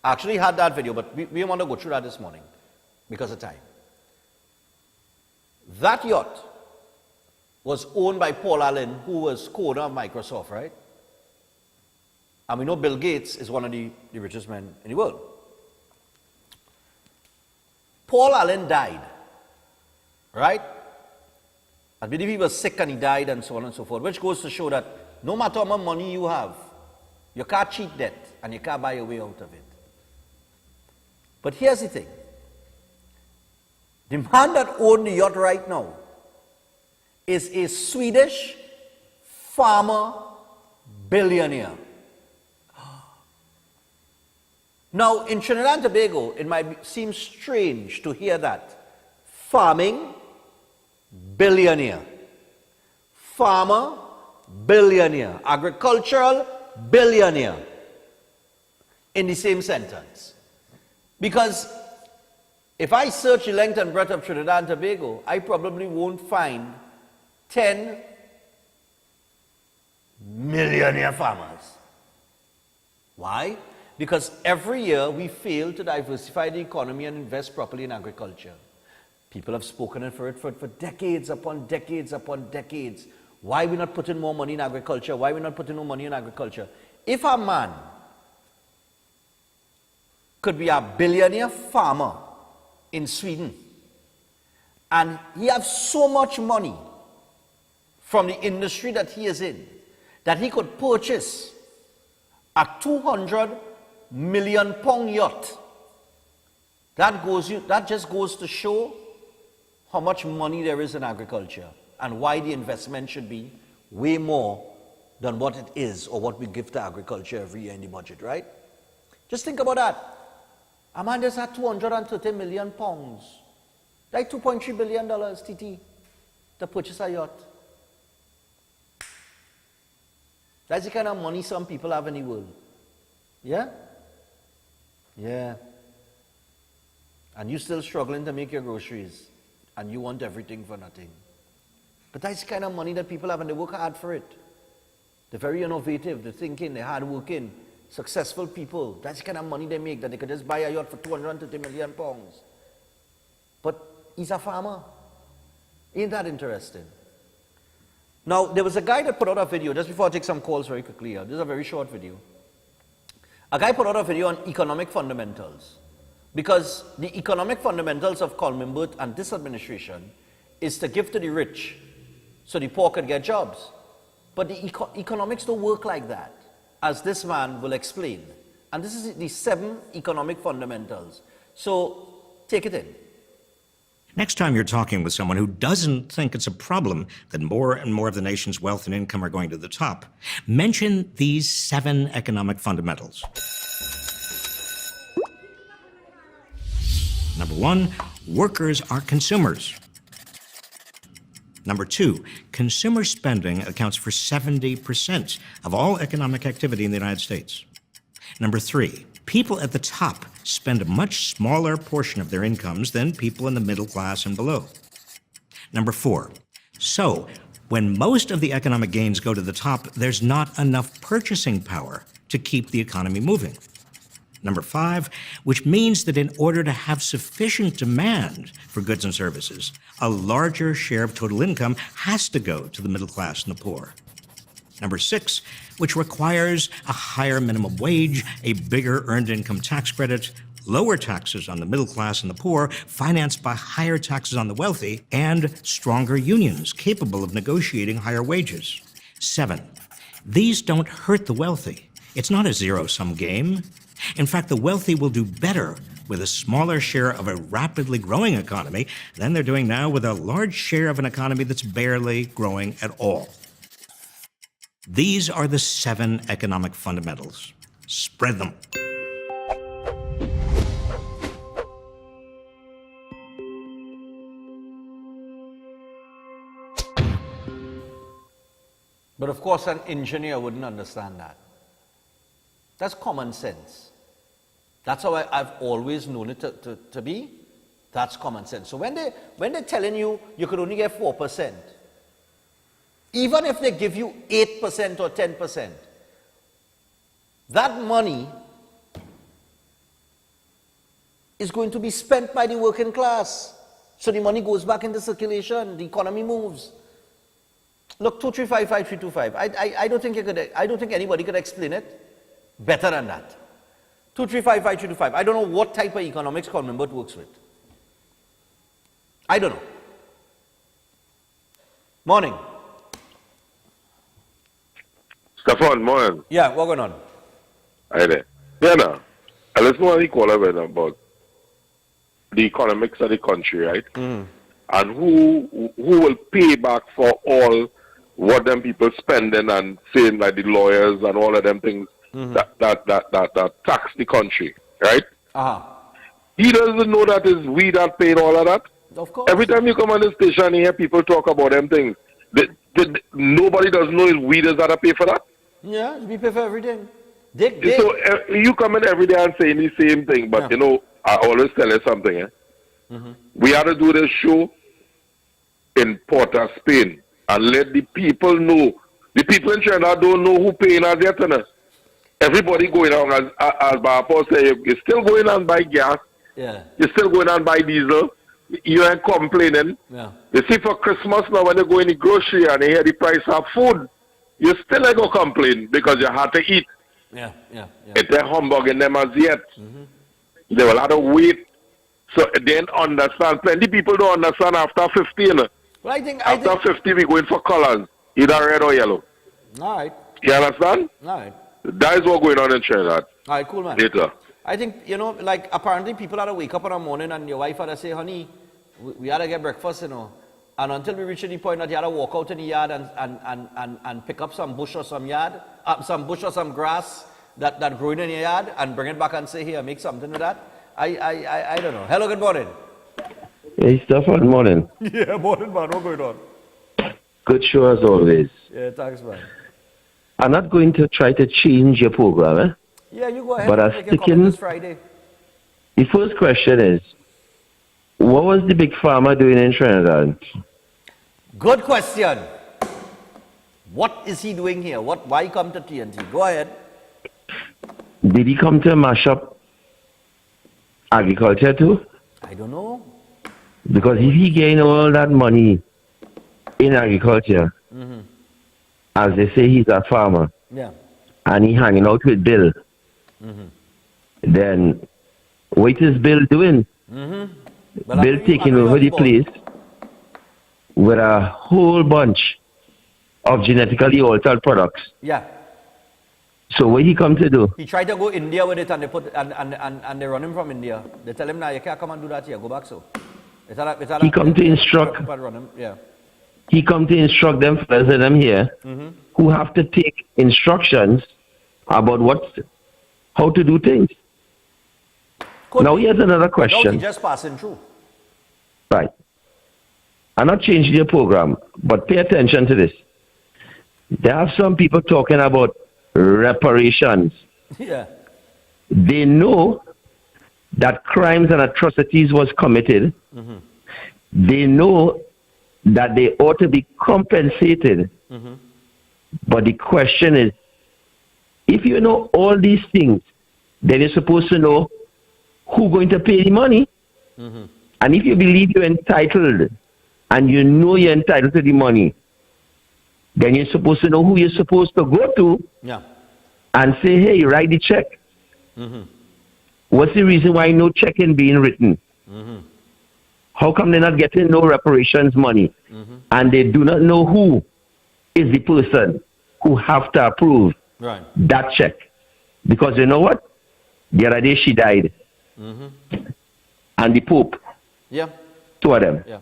I actually had that video, but we want to go through that this morning because of time. That yacht was owned by Paul Allen, who was co-owner of Microsoft, right? And we know Bill Gates is one of the richest men in the world. Paul Allen died, right? I believe he was sick and he died and so on and so forth, which goes to show that no matter how much money you have, you can't cheat death and you can't buy your way out of it. But here's the thing. The man that owns the yacht right now is a Swedish farmer billionaire. Now, in Trinidad and Tobago, it might seem strange to hear that. Farming, billionaire. Farmer, billionaire. Agricultural, billionaire. In the same sentence. Because if I search the length and breadth of Trinidad and Tobago, I probably won't find 10 millionaire farmers. Why? Because every year we fail to diversify the economy and invest properly in agriculture. People have spoken for it for decades upon decades upon decades. Why are we not putting more money in agriculture? Why are we not putting more money in agriculture? If a man could be a billionaire farmer in Sweden, and he has so much money from the industry that he is in, that he could purchase a £200 million yacht That just goes to show how much money there is in agriculture and why the investment should be way more than what it is or what we give to agriculture every year in the budget, right? Just think about that. A man just had 230 million pounds, like $2.3 billion, TT, to purchase a yacht. That's the kind of money some people have in the world. Yeah? Yeah. And you're still struggling to make your groceries, and you want everything for nothing. But that's the kind of money that people have, and they work hard for it. They're very innovative, they're thinking, they're hardworking, successful people. That's the kind of money they make, that they could just buy a yacht for 230 million pounds. But he's a farmer. Ain't that interesting? Now, there was a guy that put out a video, just before I take some calls very quickly here. This is a very short video. A guy put out a video on economic fundamentals. Because the economic fundamentals of Colin Burt and this administration is to give to the rich so the poor could get jobs. But the economics don't work like that, as this man will explain. And this is the 7 economic fundamentals. So take it in. Next time you're talking with someone who doesn't think it's a problem that more and more of the nation's wealth and income are going to the top, mention these 7 economic fundamentals. Number 1, workers are consumers. Number 2, consumer spending accounts for 70% of all economic activity in the United States. Number 3, people at the top spend a much smaller portion of their incomes than people in the middle class and below. Number 4, so when most of the economic gains go to the top, there's not enough purchasing power to keep the economy moving. Number 5, which means that in order to have sufficient demand for goods and services, a larger share of total income has to go to the middle class and the poor. Number 6, which requires a higher minimum wage, a bigger earned income tax credit, lower taxes on the middle class and the poor, financed by higher taxes on the wealthy, and stronger unions capable of negotiating higher wages. 7, these don't hurt the wealthy. It's not a zero-sum game. In fact, the wealthy will do better with a smaller share of a rapidly growing economy than they're doing now with a large share of an economy that's barely growing at all. These are the 7 economic fundamentals. Spread them. But of course, an engineer wouldn't understand that. That's common sense. That's how I've always known it to be. That's common sense. So when they're telling you you could only get 4%, even if they give you 8% or 10%, that money is going to be spent by the working class. So the money goes back into circulation, the economy moves. Look, 2355325. I don't think anybody could explain it better than that. 2355325. I don't know what type of economics Colin Burt works with. I don't know. Morning. Stephan, morning. Yeah, what's going on? Hi there. Yeah, no. I listen to the caller about the economics of the country, right? And who will pay back for all what them people spending and saying, like the lawyers and all of them things that tax the country, right? He doesn't know that it's we that paying all of that. Of course. Every time you come on the station and hear people talk about them things, nobody does know it's we that pay for that. Yeah, we pay for everything. So you come in every day and saying the same thing, but you know, I always tell you something. We had to do this show in Port of Spain and let the people know. The people in Trinidad don't know who paying us yet. Everybody going on, as Bapa say, you're still going on by gas. Yeah. You're still going on by diesel. You ain't complaining. Yeah. You see, for Christmas now, when you go in the grocery and you hear the price of food, you still ain't going to complain because you had to eat. Yeah. It's a humbug in them as yet. They will have to wait. So they don't understand. Plenty people don't understand after 50. You know? Well, after 50, we going for colors, either red or yellow. All right. You understand? All right. That is what's going on in Trinidad. All right, cool, man. Later. I think, you know, like apparently people had to wake up in the morning and your wife had to say, honey, we had to get breakfast, you know. And until we reach the point that you had to walk out in the yard and pick up some bush or some grass that growing in your yard and bring it back and say, here, make something with that. I don't know. Hello, good morning. Hey, Stephan, morning. Yeah, morning, man. What's going on? Good show as always. Yeah, thanks, man. I'm not going to try to change your program, eh? Yeah, you go ahead but and make your comment this Friday. The first question is, what was the big farmer doing in Trinidad? Good question. What is he doing here? Why come to TNT? Go ahead. Did he come to mash up agriculture too? I don't know. Because if he gained all that money in agriculture, as they say he's a farmer, yeah, and he hanging out with Bill, then what is Bill doing? Bill taking over the place with a whole bunch of genetically altered products. Yeah. So what he come to do? He tried to go India with it and they put and they run him from India. They tell him, nah, you can't come and do that here, go back so. He come to instruct. Yeah. He come to instruct them fellas and them here who have to take instructions about how to do things. Now here's another question. No, he just passing through. Right. I'm not changing your program, but pay attention to this. There are some people talking about reparations. Yeah. They know that crimes and atrocities was committed. They know that they ought to be compensated. But the question is, if you know all these things, then you're supposed to know who's going to pay the money. And if you believe you're entitled and you know you're entitled to the money, then you're supposed to know who you're supposed to go to and say, hey, write the check. What's the reason why no check is being written? How come they're not getting no reparations money? And they do not know who is the person who have to approve that check? Because you know what? The other day she died. And the Pope. Yeah. Two of them. Yeah.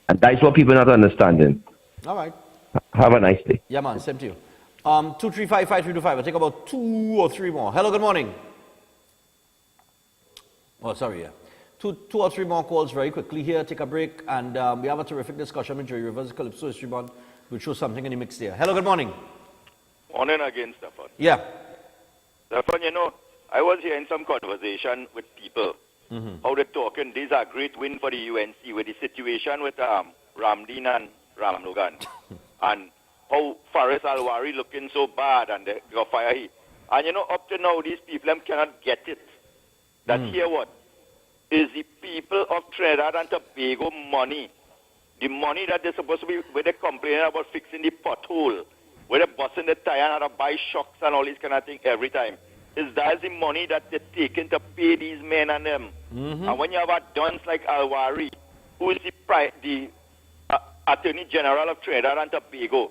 And that's what people are not understanding. All right. Have a nice day. Yeah, man. Same to you. 235-5325. I'll take about 2 or 3 more. Hello, good morning. Oh, sorry, yeah. Two or three more calls very quickly here. Take a break. And we have a terrific discussion with Jerry Rivers, Calypso History Bond. We'll show something in the mix there. Hello, good morning. Morning again, Stephan. Yeah. Stephan, you know, I was hearing some conversation with people. How they're talking, these are a great win for the UNC with the situation with Ramdeen and Ram Logan. And how Faris Alwari looking so bad and they got fire heat. And you know, up to now, these people cannot get it. That here what? Is the people of Trinidad and Tobago money. The money that they're supposed to be, where they're complaining about fixing the pothole, where they're busting the tire and have to buy shocks and all these kind of things every time. Is that the money that they're taking to pay these men and them? And when you have a dunce like Alwari, who is the Attorney General of Trinidad and Tobago,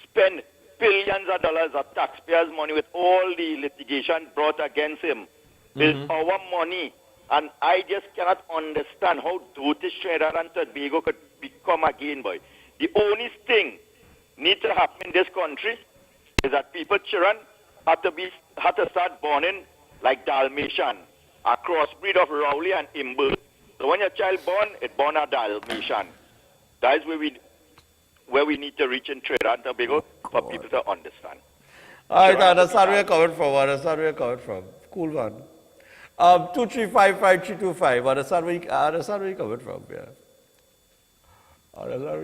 spend billions of dollars of taxpayers' money with all the litigation brought against him. It's our money. And I just cannot understand how dirty Trinidad and Tobago could become again, boy. The only thing need to happen in this country is that people, children, have to start borning like Dalmatian, a crossbreed of Rowley and Imber. So when your child born, it born a Dalmatian. That is where we need to reach in Trinidad and Tobago for people to understand. All right, that's how we're coming from. That's how we're coming from. Cool one. 235-5325. That's how we're coming from. Yeah. That's how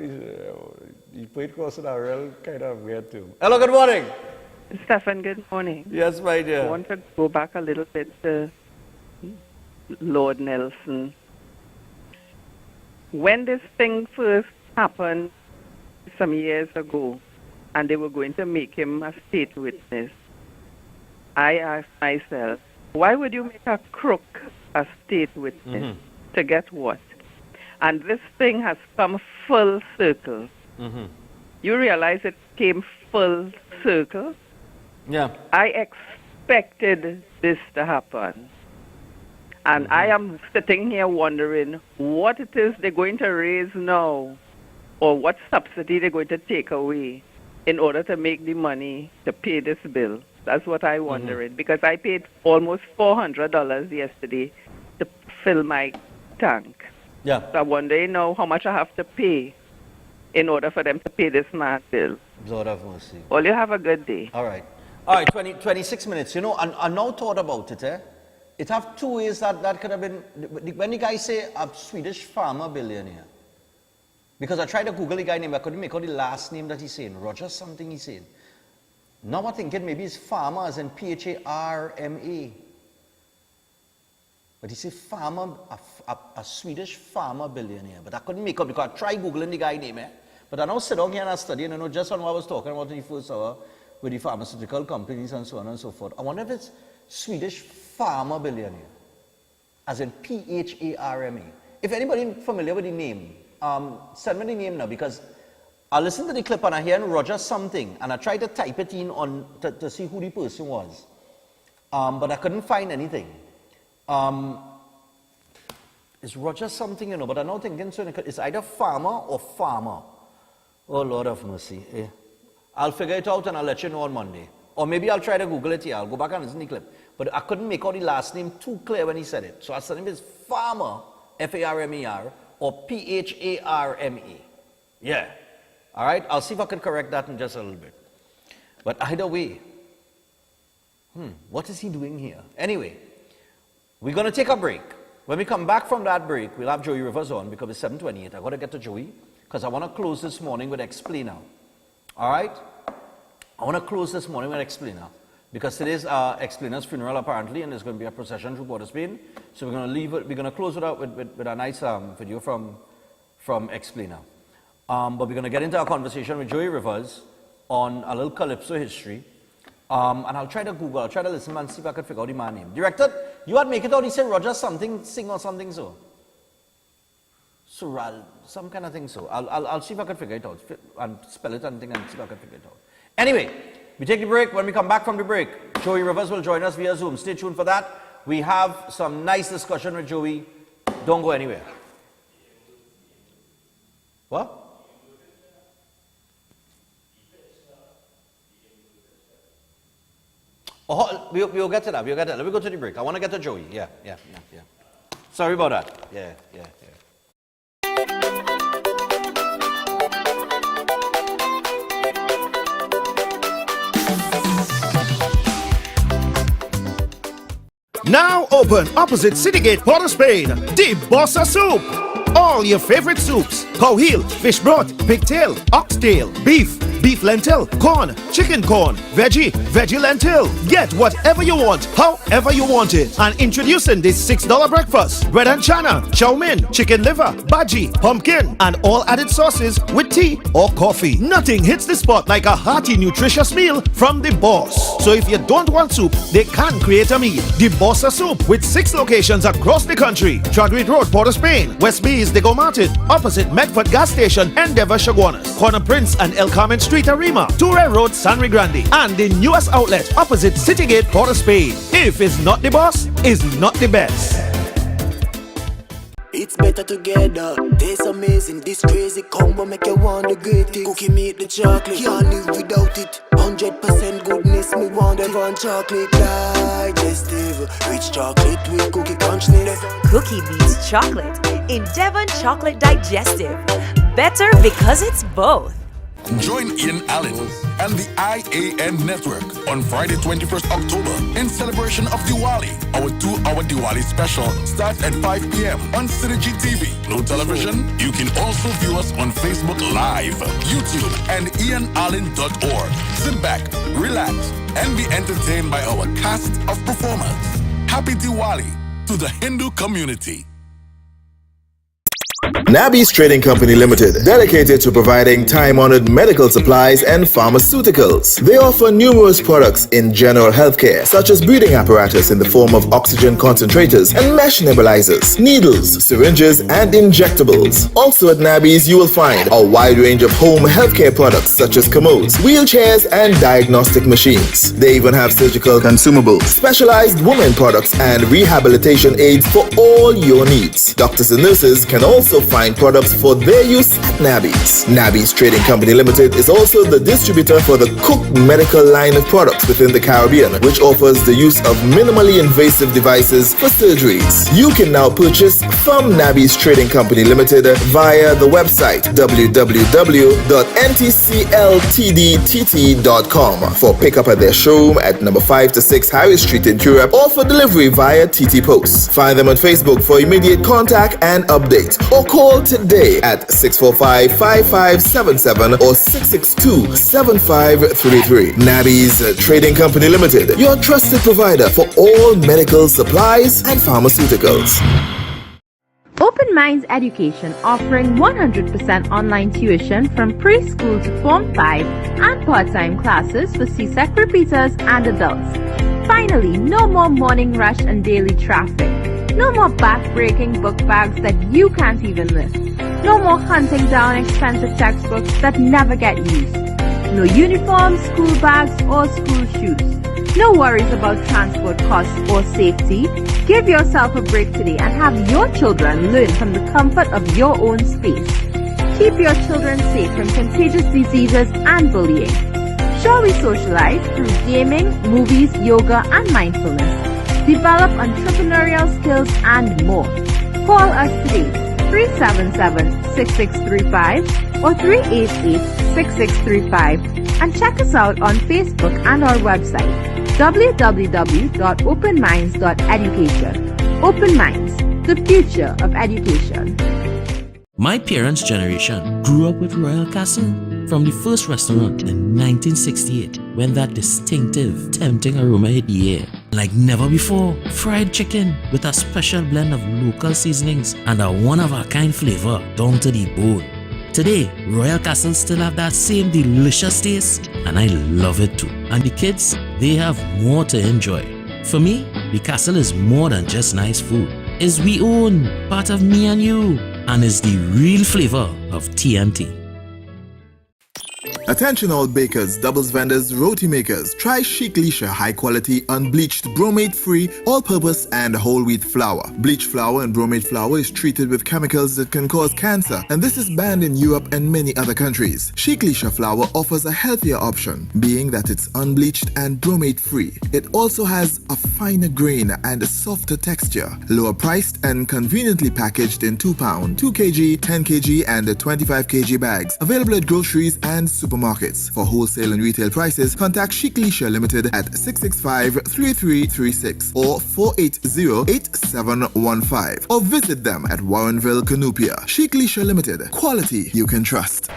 you put across in a real kind of weird too. Hello, good morning. Stephan, good morning. Yes, my dear. I want to go back a little bit to Lord Nelson. When this thing first happened some years ago, and they were going to make him a state witness, I asked myself, why would you make a crook a state witness? To get what? And this thing has come full circle. You realize it came full circle? Yeah. I expected this to happen. And I am sitting here wondering what it is they're going to raise now, or what subsidy they're going to take away in order to make the money to pay this bill. That's what I'm wondering, because I paid almost $400 yesterday to fill my tank. Yeah. So I'm wondering now how much I have to pay in order for them to pay this man's bill. Lord have mercy. Well, you have a good day. All right. All right, 26 minutes. You know, I now thought about it, It have two ways that could have been, when the guy say a Swedish farmer billionaire, because I tried to Google the guy name, I couldn't make out the last name that he's saying, Roger something he's saying. Now I'm thinking maybe it's farmer as in P-H-A-R-M-A. But he said farmer, a Swedish farmer billionaire. But I couldn't make out because I tried Googling the guy name, But I now sit down here and I study, and I know just on what I was talking about in the first hour with the pharmaceutical companies and so on and so forth. I wonder if it's Swedish farmer billionaire, as in P-H-A-R-M-A. If anybody familiar with the name, send me the name now, because I listened to the clip and I hear Roger something, and I tried to type it in on to see who the person was, but I couldn't find anything. It's Roger something, but I'm not thinking so. It's either farmer or farmer. Oh, Lord of mercy. I'll figure it out and I'll let you know on Monday. Or maybe I'll try to Google it here. I'll go back and listen to the clip. But I couldn't make out the last name too clear when he said it. So I said him is farmer, F-A-R-M-E-R, or P-H-A-R-M-E. Yeah. All right? I'll see if I can correct that in just a little bit. But either way, what is he doing here? Anyway, we're going to take a break. When we come back from that break, we'll have Joey Rivers on because it's 7:28. I've got to get to Joey because I want to close this morning with Explainer. All right? I want to close this morning with Explainer because today's Explainer's funeral apparently, and there's going to be a procession through Port of Spain. So we're going to leave it. We're going to close it out with a nice video from Explainer. But we're going to get into a conversation with Joey Rivers on a little Calypso history. And I'll try to Google, I'll try to listen and see if I can figure out the man's name. Director, you had make it out, he said Roger something, sing or something so. Sural, some kind of thing so. I'll see if I can figure it out and spell it and see if I can figure it out. Anyway, we take the break. When we come back from the break, Joey Rivers will join us via Zoom. Stay tuned for that. We have some nice discussion with Joey. Don't go anywhere. What? Oh, we'll get to that. We'll get to that. Let me go to the break. I want to get to Joey. Yeah. Sorry about that. Yeah. Now open opposite Citygate, Port of Spain, the Bossa Soup. All your favorite soups: cow heel, fish broth, pigtail, oxtail, beef lentil, corn, chicken corn, veggie lentil. Get whatever you want, however you want it. And introducing this $6 breakfast: bread and chana, chow mein, chicken liver, bhaji, pumpkin, and all added sauces with tea or coffee. Nothing hits the spot like a hearty, nutritious meal from the boss. So if you don't want soup, they can create a meal. The Bossa Soup, with 6 locations across the country: Chadwick Road, Port of Spain; West Bees, Diego Martin, opposite Medford Gas Station, Endeavour, Chaguanas; Corner Prince and El Carmen Street, Arima; Toure Road, San Grande; and the newest outlet opposite Citygate, Port of Spain. If it's not the boss, it's not the best. It's better together. Tastes amazing. This crazy combo make you want the greatest. Cookie meat the chocolate, can't live without it. 100% goodness, me want Devon chocolate digestive. Rich chocolate with cookie crunchness. Cookie beats chocolate in Devon Chocolate Digestive. Better because it's both. Join Ian Allen and the IAN Network on Friday, 21st October in celebration of Diwali. Our 2-hour Diwali special starts at 5 p.m. on Synergy TV. No television? You can also view us on Facebook Live, YouTube, and ianallen.org. Sit back, relax, and be entertained by our cast of performers. Happy Diwali to the Hindu community. Nabby's Trading Company Limited, dedicated to providing time-honored medical supplies and pharmaceuticals. They offer numerous products in general healthcare, such as breathing apparatus in the form of oxygen concentrators and mesh nebulizers, needles, syringes, and injectables. Also at Nabby's, you will find a wide range of home healthcare products such as commodes, wheelchairs, and diagnostic machines. They even have surgical consumables, specialized women products, and rehabilitation aids for all your needs. Doctors and nurses can also find products for their use at Nabby's. Nabby's Trading Company Limited is also the distributor for the Cook medical line of products within the Caribbean, which offers the use of minimally invasive devices for surgeries. You can now purchase from Nabby's Trading Company Limited via the website www.ntcltdtt.com for pickup at their showroom at number 5 to 6 Harris Street in Curepe, or for delivery via TT Post. Find them on Facebook for immediate contact and updates, or call today at 645-5577 or 662-7533. Nabby's Trading Company Limited, your trusted provider for all medical supplies and pharmaceuticals. Open Minds Education, offering 100% online tuition from preschool to Form 5 and part-time classes for CSEC repeaters and adults. Finally, no more morning rush and daily traffic. No more back-breaking book bags that you can't even lift. No more hunting down expensive textbooks that never get used. No uniforms, school bags, or school shoes. No worries about transport costs or safety. Give yourself a break today and have your children learn from the comfort of your own space. Keep your children safe from contagious diseases and bullying. Shall we socialize through gaming, movies, yoga, and mindfulness? Develop entrepreneurial skills and more. Call us today, 377-6635 or 388-6635, and check us out on Facebook and our website, www.openminds.education. Open Minds, the future of education. My parents' generation grew up with Royal Castle. From the first restaurant in 1968, when that distinctive, tempting aroma hit the air. Like never before, fried chicken with a special blend of local seasonings and a one-of-a-kind flavor down to the bone. Today, Royal Castle still have that same delicious taste, and I love it too. And the kids, they have more to enjoy. For me, the castle is more than just nice food. It's we own, part of me and you, and is the real flavor of TNT. Attention all bakers, doubles vendors, roti makers. Try Chic Leisha high quality, unbleached, bromate free, all purpose and whole wheat flour. Bleached flour and bromate flour is treated with chemicals that can cause cancer, and this is banned in Europe and many other countries. Chic Leisha flour offers a healthier option, being that it's unbleached and bromate free. It also has a finer grain and a softer texture, lower priced and conveniently packaged in 2 pound, 2 kg, 10 kg and 25 kg bags. Available at groceries and supermarkets. For wholesale and retail prices, contact Chic Leisha Limited at 665-3336 or 480-8715, or visit them at Warrenville, Canoopia. Chic Leisha Limited, quality you can trust.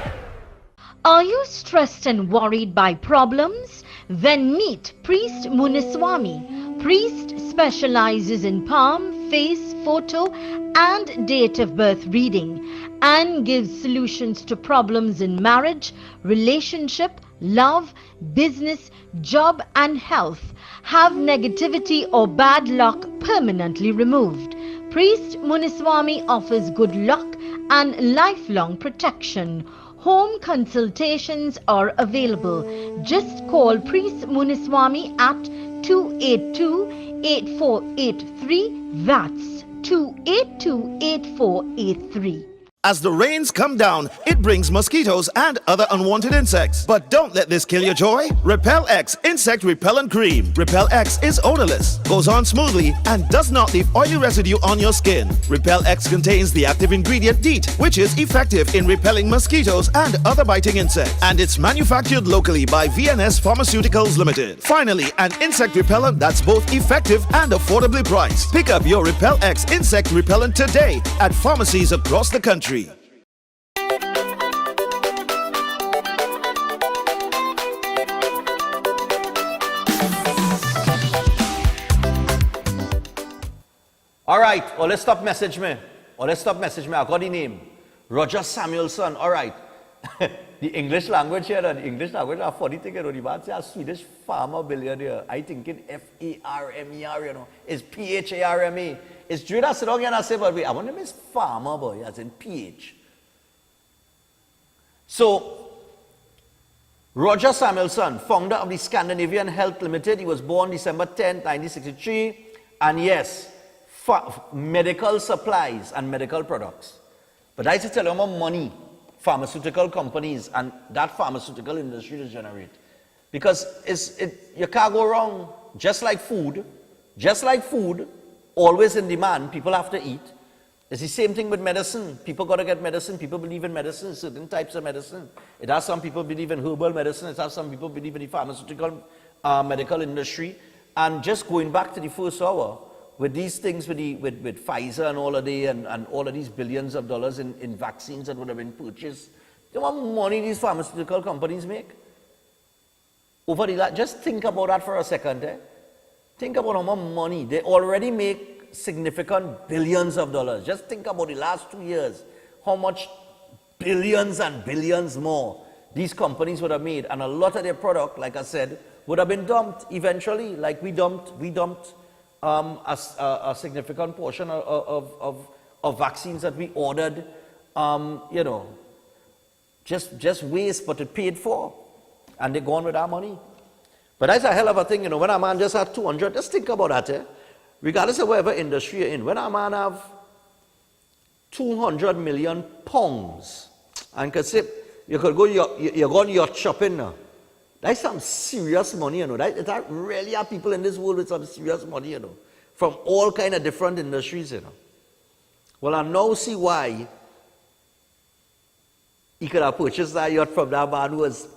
Are you stressed and worried by problems? Then meet Priest Muniswamy. Priest specializes in palm, face, photo, and date of birth reading, and gives solutions to problems in marriage, relationship, love, business, job, and health. Have negativity or bad luck permanently removed. Priest Muniswamy offers good luck and lifelong protection. Home consultations are available. Just call Priest Muniswamy at 282-8483. That's 282-8483. As the rains come down, it brings mosquitoes and other unwanted insects. But don't let this kill your joy. Repel X Insect Repellent Cream. Repel X is odorless, goes on smoothly, and does not leave oily residue on your skin. Repel X contains the active ingredient DEET, which is effective in repelling mosquitoes and other biting insects. And it's manufactured locally by VNS Pharmaceuticals Limited. Finally, an insect repellent that's both effective and affordably priced. Pick up your Repel X Insect Repellent today at pharmacies across the country. All right, let's stop message me. I got the name. Roger Samuelson, all right. The English language here, the English language are funny thing, you know, the man say a Swedish farmer billionaire. I think it F-A-R-M-E-R, you know, it's P-H-A-R-M-E. It's true that sit down here and I say, but wait, I want to miss farmer, boy, as in P-H. So, Roger Samuelson, founder of the Scandinavian Health Limited, he was born December 10, 1963, and yes, medical supplies and medical products. But I used to tell you how much money pharmaceutical companies and that pharmaceutical industry to generate. Because you can't go wrong. Just like food, always in demand, people have to eat. It's the same thing with medicine. People got to get medicine. People believe in medicine, certain types of medicine. It has some people believe in herbal medicine. It has some people believe in the pharmaceutical medical industry. And just going back to the first hour, with these things, with Pfizer and all of and all of these billions of dollars in vaccines that would have been purchased, you know how much money these pharmaceutical companies make? Just think about that for a second. Think about how much money. They already make significant billions of dollars. Just think about the last 2 years, how much billions and billions more these companies would have made. And a lot of their product, like I said, would have been dumped eventually, like we dumped a significant portion of vaccines that we ordered, you know, just waste, but it paid for, and they're gone with our money. But that's a hell of a thing, you know, when a man just had 200, just think about that, regardless of whatever industry you're in, when a man have 200 million pounds, and could say, you could go, you're going yacht shopping now. That's some serious money, you know. That really are people in this world with some serious money, you know, from all kind of different industries, you know. Well, I now see why he could have purchased that yacht from that man who was,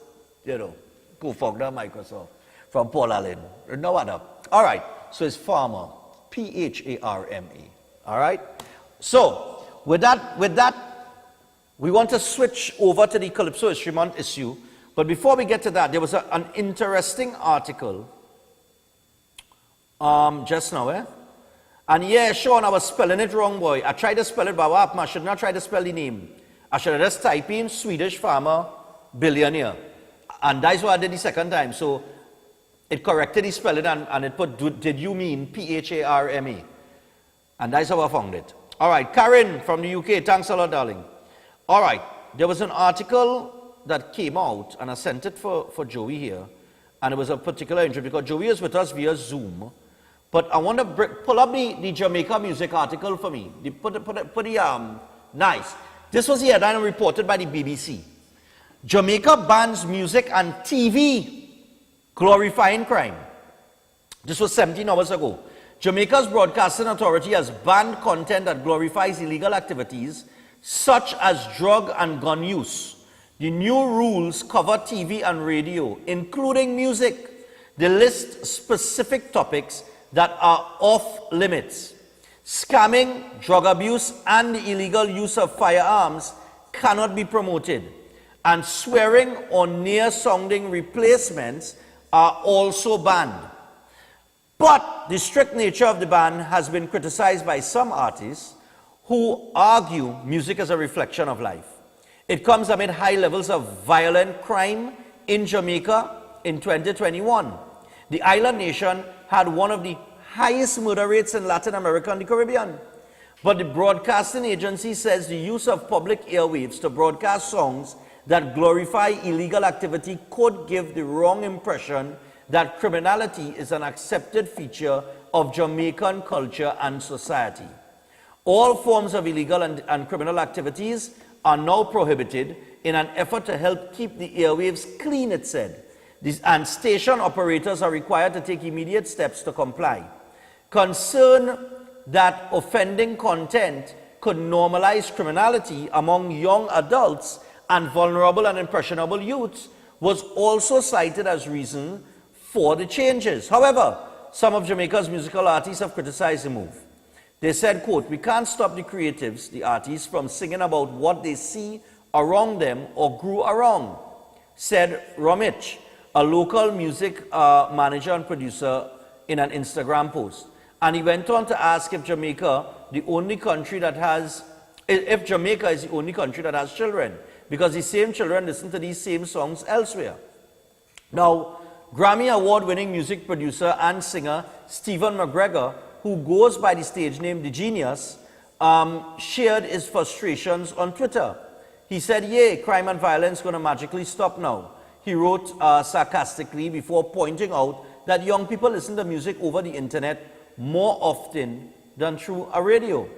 you know, co-founder of Microsoft, from Paul Allen. No other. All right, so it's Pharma, P-H-A-R-M-E. All right? So, with that, we want to switch over to the Calypso History Month issue. But before we get to that, there was an interesting article just now, And yeah, Sean, I was spelling it wrong, boy. I tried to spell it, but I should not try to spell the name. I should have just typed in Swedish farmer billionaire. And that's what I did the second time. So it corrected the spelling and it put, did you mean P-H-A-R-M-E? And that's how I found it. All right, Karen from the UK, thanks a lot, darling. All right, there was an article that came out, and I sent it for Joey here, and it was a particular interview because Joey is with us via Zoom. But I want to pull up the Jamaica music article for me. Nice. This was the headline reported by the BBC. Jamaica bans music and TV glorifying crime. This was 17 hours ago. Jamaica's Broadcasting Authority has banned content that glorifies illegal activities such as drug and gun use. The new rules cover TV and radio, including music. They list specific topics that are off limits. Scamming, drug abuse, and the illegal use of firearms cannot be promoted. And swearing or near-sounding replacements are also banned. But the strict nature of the ban has been criticized by some artists who argue music is a reflection of life. It comes amid high levels of violent crime in Jamaica in 2021. The island nation had one of the highest murder rates in Latin America and the Caribbean. But the broadcasting agency says the use of public airwaves to broadcast songs that glorify illegal activity could give the wrong impression that criminality is an accepted feature of Jamaican culture and society. All forms of illegal and criminal activities are now prohibited in an effort to help keep the airwaves clean, it said. And station operators are required to take immediate steps to comply. Concern that offending content could normalize criminality among young adults and vulnerable and impressionable youths was also cited as reason for the changes. However, some of Jamaica's musical artists have criticized the move. They said, quote, "We can't stop the creatives, the artists, from singing about what they see around them or grew around," said Romich, a local music manager and producer, in an Instagram post. And he went on to ask if Jamaica, the only country that has if Jamaica is the only country that has children, because the same children listen to these same songs elsewhere. Now, Grammy Award-winning music producer and singer Stephan McGregor, who goes by the stage name The Genius, shared his frustrations on Twitter. He said, "Yay, crime and violence going to magically stop now." He wrote sarcastically before pointing out that young people listen to music over the internet more often than through a radio.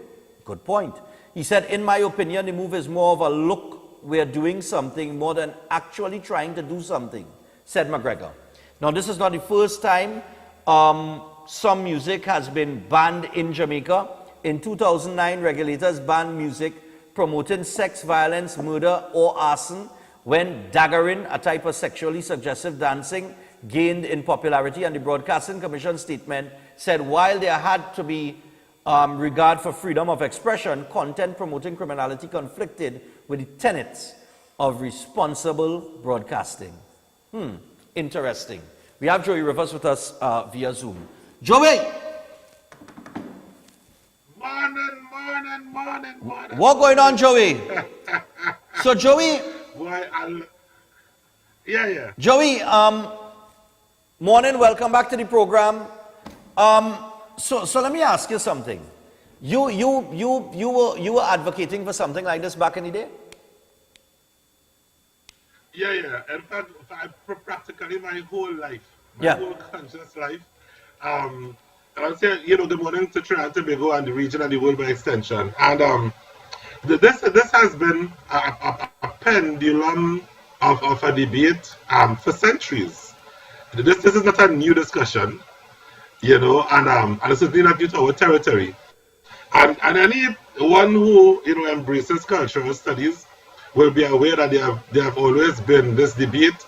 Good point. He said, "In my opinion, the move is more of a look, we're doing something more than actually trying to do something," said McGregor. Now, this is not the first time some music has been banned in Jamaica. In 2009, regulators banned music promoting sex, violence, murder, or arson when daggering, a type of sexually suggestive dancing, gained in popularity. And the Broadcasting Commission statement said while there had to be regard for freedom of expression, content promoting criminality conflicted with the tenets of responsible broadcasting. Interesting. We have Joey Rivers with us via Zoom. Joey! Morning. What going on, Joey? So, Joey... Yeah. Joey, morning, welcome back to the program. So let me ask you something. You were advocating for something like this back in the day? Yeah. In fact, practically my whole life, whole conscious life. And I'll say, good morning to Trinidad and Tobago and the region and the world by extension. And this has been a pendulum of a debate for centuries. This is not a new discussion, and it's certainly not new to our territory. And anyone who embraces cultural studies will be aware that there have always been this debate,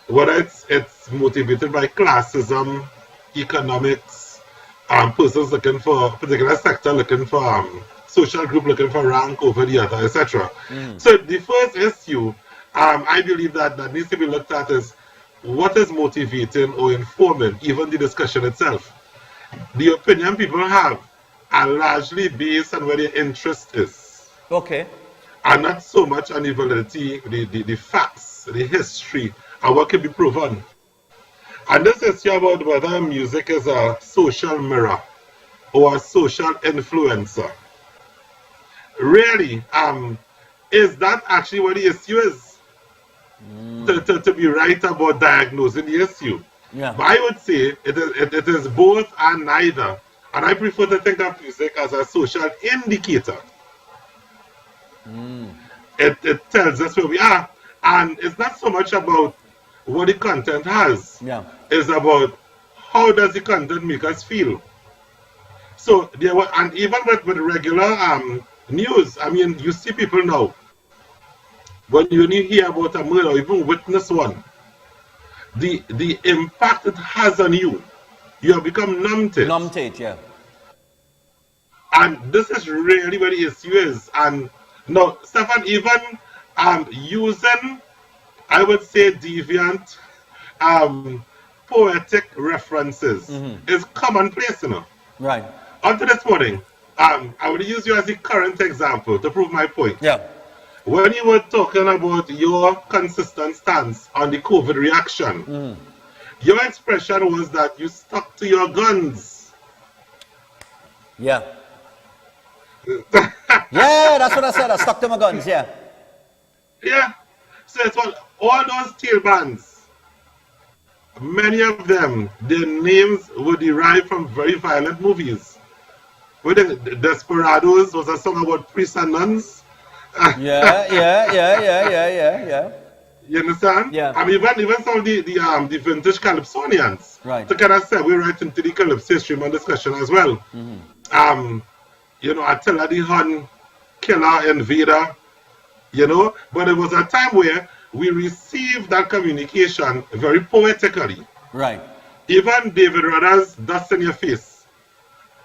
whether it's motivated by classism, economics, persons looking for a particular sector, looking for social group, looking for rank over the other, etc. So the first issue, I believe that needs to be looked at is what is motivating or informing even the discussion itself. The opinion people have are largely based on where their interest is. Okay. And not so much on the validity, the facts, the history, and what can be proven. And this issue about whether music is a social mirror or a social influencer, really, is that actually what the issue is? To be right about diagnosing the issue. Yeah. But I would say it is both and neither. And I prefer to think of music as a social indicator. It tells us where we are. And it's not so much about what the content has. Yeah. It's about how does the content make us feel. So there were, and even with regular news, I mean, you see people now, when you hear about a murder or even witness one, the impact it has on you, you have become numb to it. Numb to it, yeah. And this is really where the issue is. And now, Stephan, even using, I would say, deviant, poetic references is commonplace, Right. Until this morning, I would use you as the current example to prove my point. Yeah. When you were talking about your consistent stance on the COVID reaction, your expression was that you stuck to your guns. Yeah. Yeah, that's what I said. I stuck to my guns, yeah. Yeah. So it's all those tail bands, many of them, their names were derived from very violent movies. With the Desperados was a song about priests and nuns. Yeah. You understand? Yeah. I mean, even some of the vintage Calypsonians. Right. To kind of say we're right into the Calypso stream and discussion as well. Attila the Hun, Killer, Invader, but it was a time where we received that communication very poetically. Right. Even David Rudder's Dust in Your Face.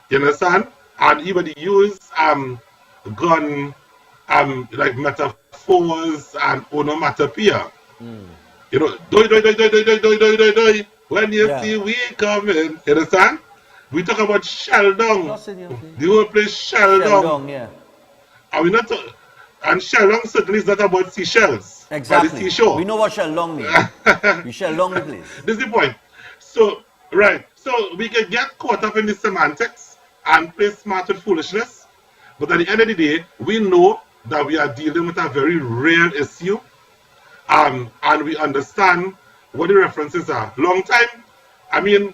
You understand? And he would use gun like metaphors and onomatopoeia. Doi, doi, doi, doi, doi, doi, doi, doi, doi, doi. When you see we coming. You understand? We talk about shell down. The whole place shell down. Yeah. Are we not? And Shellong certainly is not about seashells. Exactly. By the seashore. We know what Shellong means. You Shellong the place. This is the point. So, right. So we can get caught up in the semantics and play smart with foolishness. But at the end of the day, we know that we are dealing with a very real issue. And we understand what the references are. Long time, I mean,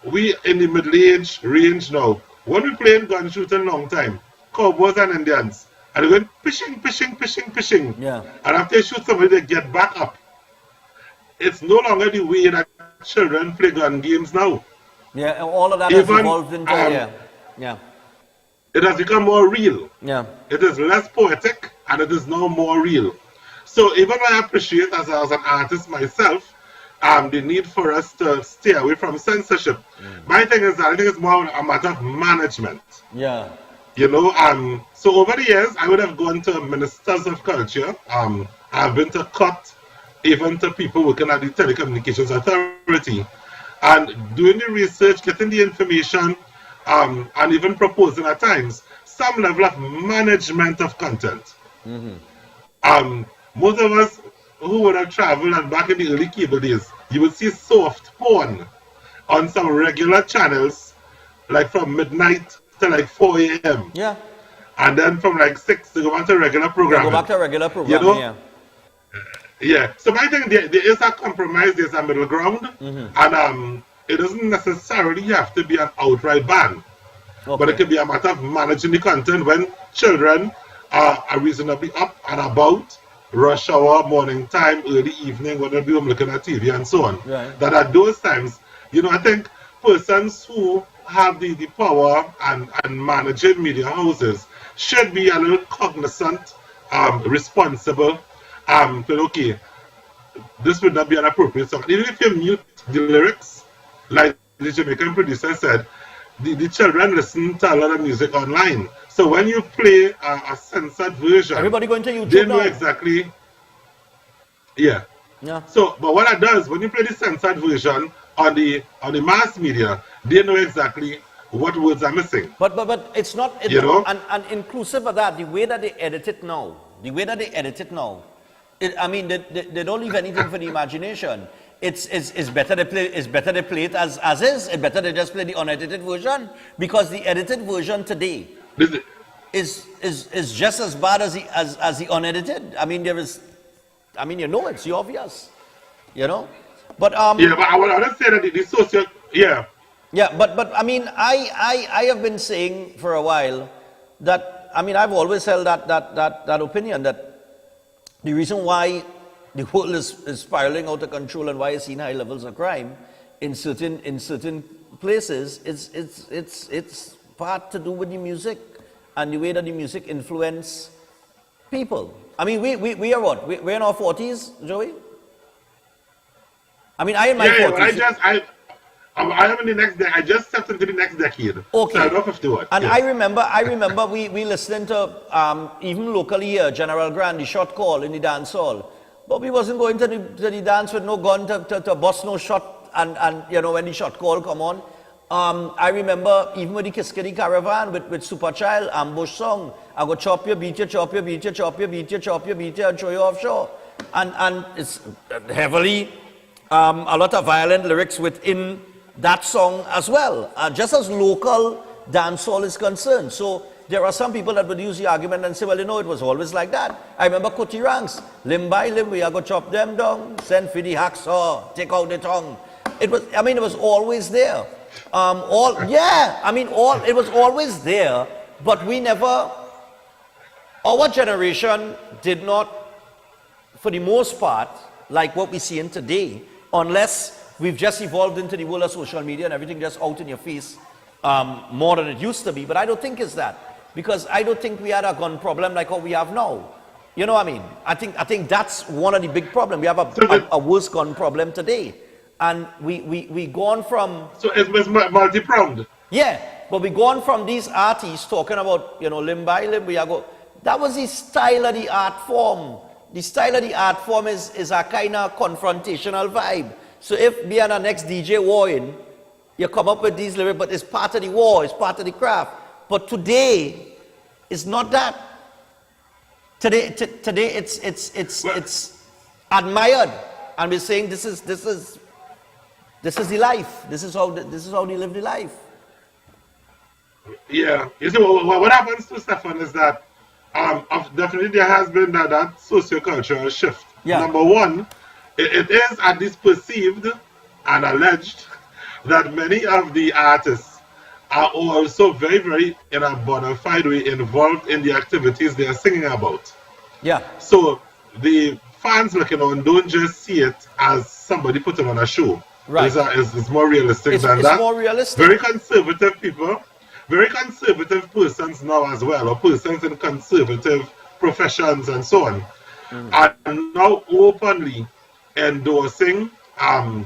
we in the middle age range now. When we playing gun shooting long time, cowboys and Indians, and they're going fishing. Yeah. And after they shoot somebody, they get back up. It's no longer the way that children play gun games now. Yeah, all of that has evolved into, yeah. It has become more real. Yeah. It is less poetic, and it is now more real. So even though I appreciate, as an artist myself, the need for us to stay away from censorship, my thing is that I think it's more a matter of management. Yeah. You know, so over the years, I would have gone to ministers of culture. I've been to CUT, even to people working at the Telecommunications Authority, and doing the research, getting the information, and even proposing at times some level of management of content. Most of us who would have traveled, and back in the early cable days, you would see soft porn on some regular channels, like from midnight to like 4 a.m. Yeah. And then from like 6 to go back to regular programming. Go back to regular programming, you know? Yeah. So my thing, there is a compromise, there's a middle ground, and it doesn't necessarily have to be an outright ban. But it can be a matter of managing the content when children are reasonably up and about, rush hour, morning time, early evening, when they're looking at TV and so on. Right. That at those times, you know, I think persons who have the power and managing media houses should be a little cognizant, responsible, okay, this would not be an appropriate song. Even if you mute the lyrics, like the Jamaican producer said, the children listen to a lot of music online. So when you play a censored version, everybody going to YouTube they know now. exactly. Yeah. Yeah. So, but what that does, when you play the censored version on the mass media, they know exactly what words are missing. But it's not, you know? And inclusive of that, the way that they edit it now, I mean, they don't leave anything for the imagination. It's better they play it as is. It's better they just play the unedited version, because the edited version today is just as bad as the unedited. I mean, you know, it's obvious, you know. But yeah, but I want to say that the social, yeah. Yeah, but I mean, I have been saying for a while that, I mean, I've always held that opinion that the reason why the world is spiraling out of control and why it's seen high levels of crime in certain places, it's part to do with the music and the way that the music influence people. I mean, we are what? We're in our 40s, Joey? I mean, I in my 40s. I am in the next decade. I just stepped into the next decade. Okay. So I'm not 51. And yeah. I remember we listened to even locally here, General Grant, the shot call in the dance hall. But we wasn't going to the dance with no gun to bust no shot, and you know, when the shot call come on. I remember even with the Kiskadee Caravan with Superchild, ambush song. I go chop you, beat you, chop you, beat you, chop you, beat you, chop you, beat you, and throw you offshore. And it's heavily a lot of violent lyrics within that song as well, just as local dancehall is concerned. So there are some people that would use the argument and say, well, you know, it was always like that. I remember Kuti Ranks, limb by limb, we are going to chop them down, send for the hacksaw, take out the tongue. It was, I mean, it was always there. It was always there, but we never, our generation did not, for the most part, like what we see in today, unless we've just evolved into the world of social media and everything just out in your face more than it used to be. But I don't think it's that, because I don't think we had a gun problem like what we have now. You know what I mean? I think that's one of the big problems. We have a worse gun problem today. And we gone from... So it's multi-pronged. Yeah, but we gone from these artists talking about, you know, limb by limb, that was the style of the art form. The style of the art form is a kind of confrontational vibe. So if me and our next DJ warring, you come up with these lyrics, but it's part of the war, it's part of the craft. But today, it's not that. Today it's admired, and we're saying this is the life. This is how they live the life. Yeah, you see, what happens to Stephan is that definitely there has been that sociocultural shift. Yeah. Number one, it is at least perceived and alleged that many of the artists are also very, very, in a bona fide way, involved in the activities they are singing about. Yeah. So the fans looking on don't just see it as somebody putting on a show. Right. It's more realistic than it's that. more realistic. Very conservative people, very conservative persons now as well, or persons in conservative professions and so on, are now openly endorsing and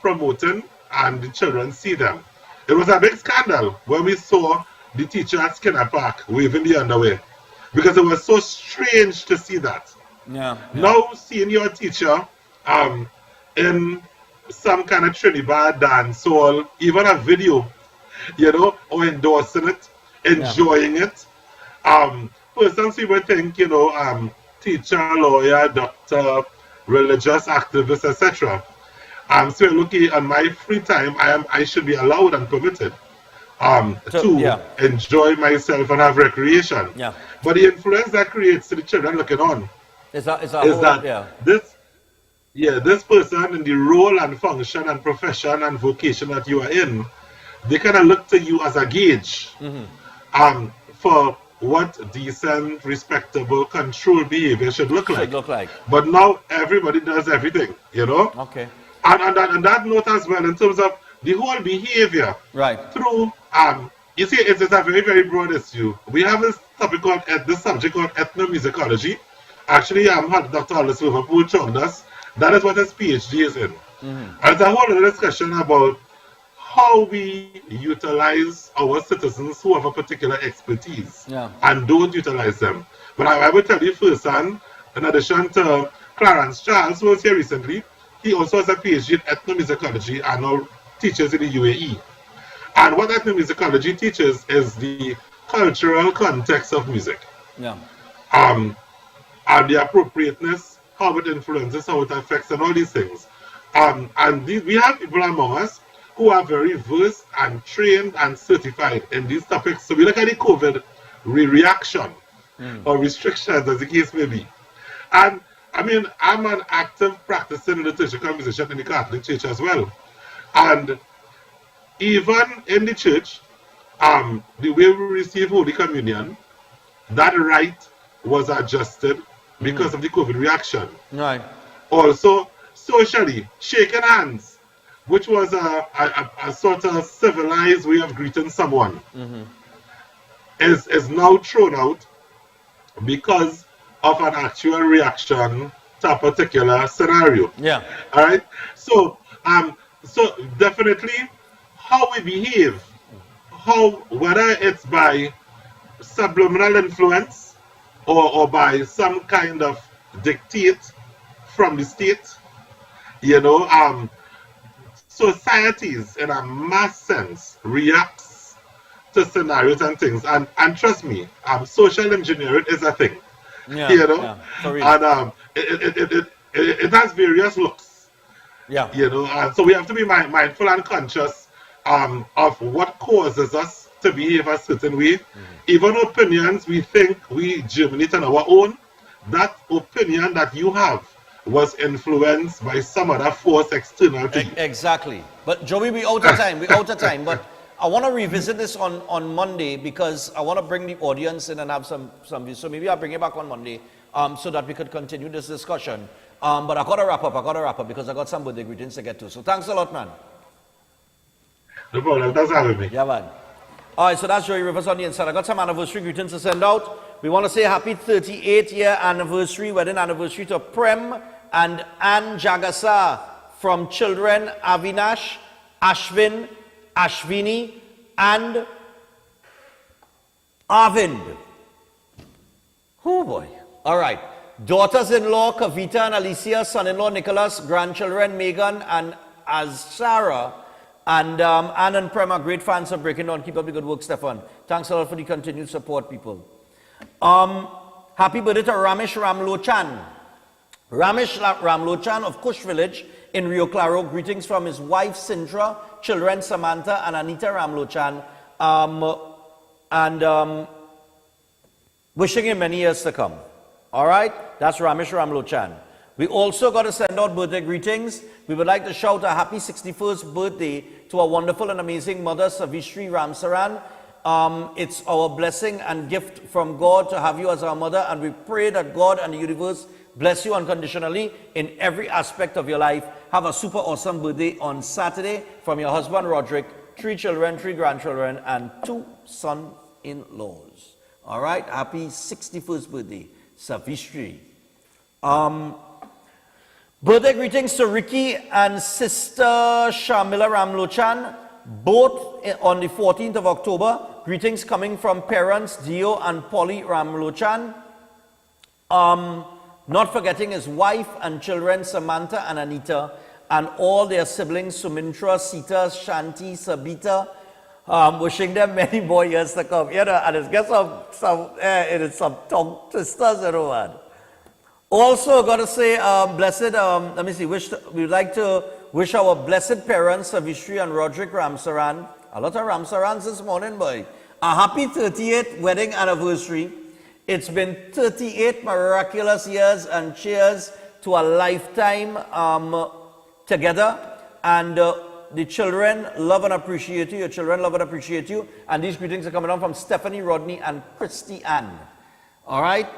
promoting, and the children see them. It was a big scandal when we saw the teacher at Skinner Park waving the underwear, because it was so strange to see that. Yeah. Now seeing your teacher in some kind of Trinidad dance or even a video, or endorsing it, enjoying it. Persons people think, teacher, lawyer, doctor, religious activist, etc. So looking on my free time, I should be allowed and permitted to enjoy myself and have recreation. Yeah. But the influence that creates to the children looking on is this person in the role and function and profession and vocation that you are in, they kind of look to you as a gauge for what decent, respectable, controlled behavior should look like. But now everybody does everything, Okay. And that note as well, in terms of the whole behavior. Right. Through, you see, it's a very, very broad issue. We have this subject called ethnomusicology. Actually, Dr. Alice Liverpool joined us. That is what his PhD is in. And it's a whole other discussion about how we utilize our citizens who have a particular expertise and don't utilize them. But I will tell you firsthand, in addition to Clarence Charles, who was here recently, he also has a PhD in ethnomusicology and now teaches in the UAE. And what ethnomusicology teaches is the cultural context of music. Yeah. And the appropriateness, how it influences, how it affects, and all these things. We have people among us who are very versed and trained and certified in these topics. So we look at the COVID reaction or restrictions, as the case may be. And I mean, I'm an active practicing liturgical musician in the Catholic Church as well. And even in the church, the way we receive Holy Communion, that rite was adjusted because of the COVID reaction. Right. Also, socially, shaking hands, which was a sort of civilized way of greeting someone, is now thrown out because of an actual reaction to a particular scenario. Yeah. All right. So definitely, how we behave, whether it's by subliminal influence or by some kind of dictate from the state, societies in a mass sense reacts to scenarios and things. And trust me, social engineering is a thing. Yeah, for real. And it has various looks. Yeah. And so we have to be mindful and conscious of what causes us to behave a certain way. Even opinions we think we germinate on our own, that opinion that you have was influenced by some other force external to you. Exactly. But Joey, we out of time. But I want to revisit this on Monday, because I want to bring the audience in and have some views. So maybe I'll bring it back on Monday so that we could continue this discussion. But I got to wrap up because I got some birthday greetings to get to. So thanks a lot, man. No problem. Thanks for having me. Yeah, man. All right, so that's Joey Rivers on the inside. I got some anniversary greetings to send out. We want to say happy 38-year anniversary, wedding anniversary to Prem and Ann Jagasa from children Avinash, Ashvin, Ashvini, and Arvind. Oh boy. All right. Daughters-in-law Kavita and Alicia, son-in-law Nicholas, grandchildren Megan and Azara. And Anne and Prem are great fans of Breaking Dawn. Keep up the good work, Stephan. Thanks a lot for the continued support, people. Happy birthday to Ramesh Ramlochan. Ramesh Ramlochan of Kush Village in Rio Claro. Greetings from his wife Sintra, children Samantha and Anita Ramlochan. Wishing him many years to come. All right? That's Ramesh Ramlochan. We also got to send out birthday greetings. We would like to shout a happy 61st birthday to our wonderful and amazing mother, Savishri Ramsaran. It's our blessing and gift from God to have you as our mother, and we pray that God and the universe bless you unconditionally in every aspect of your life. Have a super awesome birthday on Saturday from your husband, Roderick, 3 children, 3 grandchildren, and 2 son-in-laws. All right? Happy 61st birthday, Savishri. Birthday greetings to Ricky and sister Shamila Ramlochan, both on the 14th of October. Greetings coming from parents Dio and Polly Ramlochan. Not forgetting his wife and children Samantha and Anita, and all their siblings Sumintra, Sita, Shanti, Sabita. Wishing them many more years to come. You know, and it's got some tongue twisters, you know, man. Also, got to say, blessed, let me see, we'd like to wish our blessed parents, Savishri and Roderick Ramsaran, a lot of Ramsarans this morning, boy, a happy 38th wedding anniversary. It's been 38 miraculous years, and cheers to a lifetime together. And the children love and appreciate you. Your children love and appreciate you. And these greetings are coming on from Stephanie, Rodney, and Christy Ann. All right?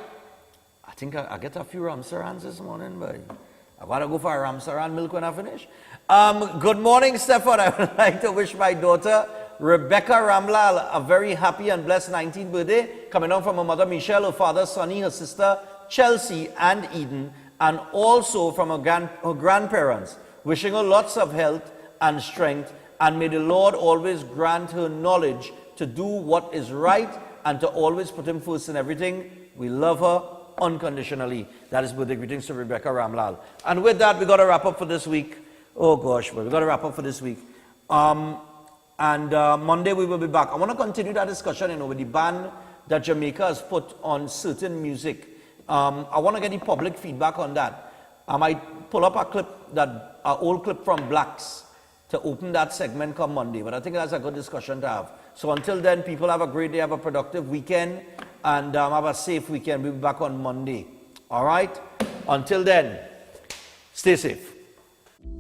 I think I get a few Ramsarans this morning, but I want to go for a Ramsaran milk when I finish. Good morning, Stephan. I would like to wish my daughter, Rebecca Ramlal, a very happy and blessed 19th birthday, coming on from her mother, Michelle, her father, Sonny, her sister, Chelsea, and Eden, and also from her grandparents, wishing her lots of health and strength, and may the Lord always grant her knowledge to do what is right and to always put him first in everything. We love her unconditionally. That is birthday greetings to Rebecca Ramlal. And with that, we got to wrap up for this week. Oh gosh, but we got to wrap up for this week. Monday we will be back. I want to continue that discussion, with the ban that Jamaica has put on certain music. I want to get the public feedback on that. I might pull up an old clip from Blacks to open that segment come Monday. But I think that's a good discussion to have. So until then, people have a great day, have a productive weekend, and have a safe weekend. We'll be back on Monday. All right? Until then, stay safe.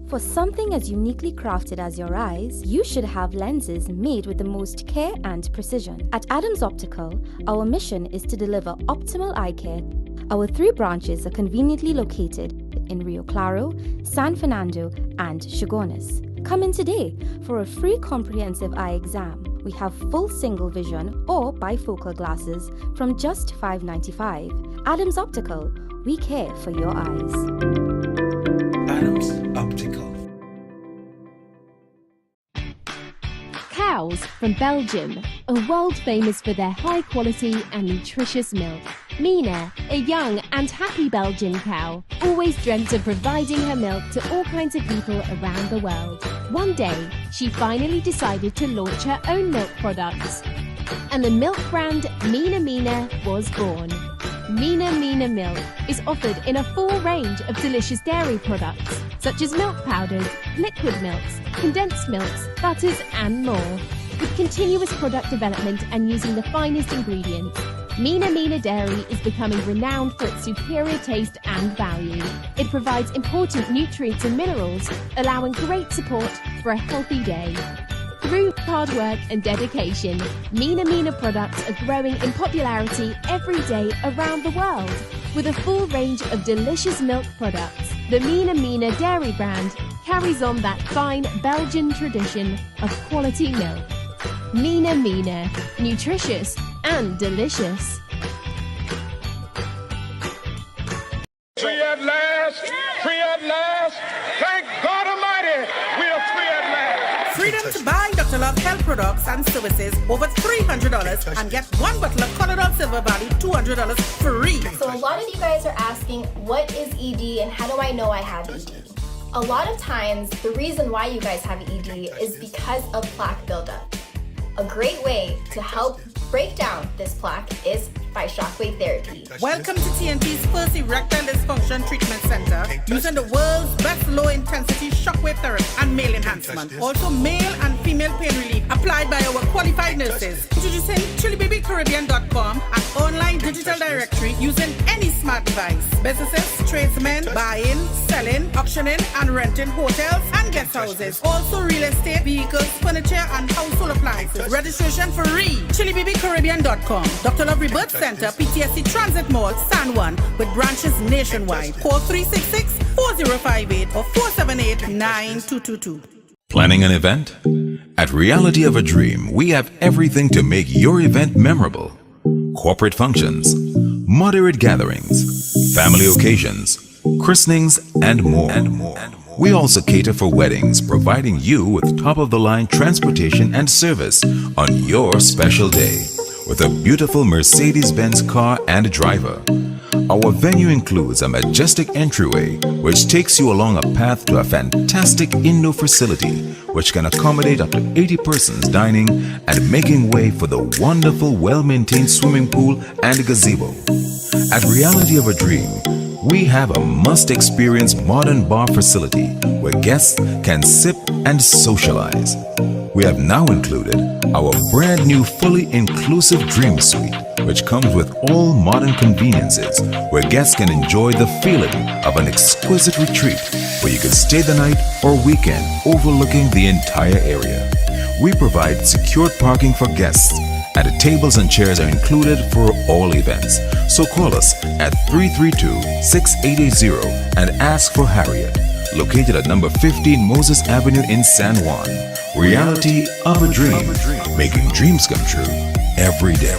For something as uniquely crafted as your eyes, you should have lenses made with the most care and precision. At Adams Optical, our mission is to deliver optimal eye care. Our 3 branches are conveniently located in Rio Claro, San Fernando, and Chagones. Come in today for a free comprehensive eye exam. We have full single vision or bifocal glasses from just $5.95. Adams Optical, we care for your eyes. Adams Optical. Cows from Belgium are world famous for their high quality and nutritious milk. Mina, a young and happy Belgian cow, always dreamt of providing her milk to all kinds of people around the world. One day, she finally decided to launch her own milk products, and the milk brand Mina was born. Mina Milk is offered in a full range of delicious dairy products, such as milk powders, liquid milks, condensed milks, butters, and more. With continuous product development and using the finest ingredients, Mina Dairy is becoming renowned for its superior taste and value. It provides important nutrients and minerals, allowing great support for a healthy day. Through hard work and dedication, Mina products are growing in popularity every day around the world. With a full range of delicious milk products, the Mina Dairy brand carries on that fine Belgian tradition of quality milk. Mina, nutritious and delicious. Free at last, free at last. Thank God Almighty, we are free at last. Freedom to buy Dr. Love health products and services over $300 and get 1 bottle of Colorado Silver Valley $200 free. So a lot of you guys are asking, what is ED and how do I know I have ED? A lot of times, the reason why you guys have ED is because of plaque buildup. A great way to help break down this plaque is by shockwave therapy. Welcome to TNT's first erectile dysfunction treatment center using the world's best low-intensity shockwave therapy and male enhancement. Also male and female pain relief applied by our qualified nurses. Introducing chilibabycaribbean.com, an online digital directory using any smart device. Businesses, tradesmen, buying, selling, auctioning, and renting hotels and guest houses. Also real estate, vehicles, furniture, and household appliances. Registration free. chilibabycaribbean.com. Dr. Love Rebirth Center, PTSD Transit Mall, San Juan, with branches nationwide. Call 366-4058 or 478-9222. Planning an event? At Reality of a Dream, we have everything to make your event memorable. Corporate functions, moderate gatherings, family occasions, christenings, and more. We also cater for weddings, providing you with top-of-the-line transportation and service on your special day with a beautiful Mercedes-Benz car and driver. Our venue includes a majestic entryway which takes you along a path to a fantastic indoor facility which can accommodate up to 80 persons dining and making way for the wonderful well-maintained swimming pool and gazebo. At Reality of a Dream, we have a must-experience modern bar facility where guests can sip and socialize. We have now included our brand new fully inclusive Dream Suite, which comes with all modern conveniences where guests can enjoy the feeling of an exquisite retreat where you can stay the night or weekend overlooking the entire area. We provide secured parking for guests, and the tables and chairs are included for all events. So call us at 332-6880 and ask for Harriet, located at number 15 Moses Avenue in San Juan. Reality of a Dream, making dreams come true every day.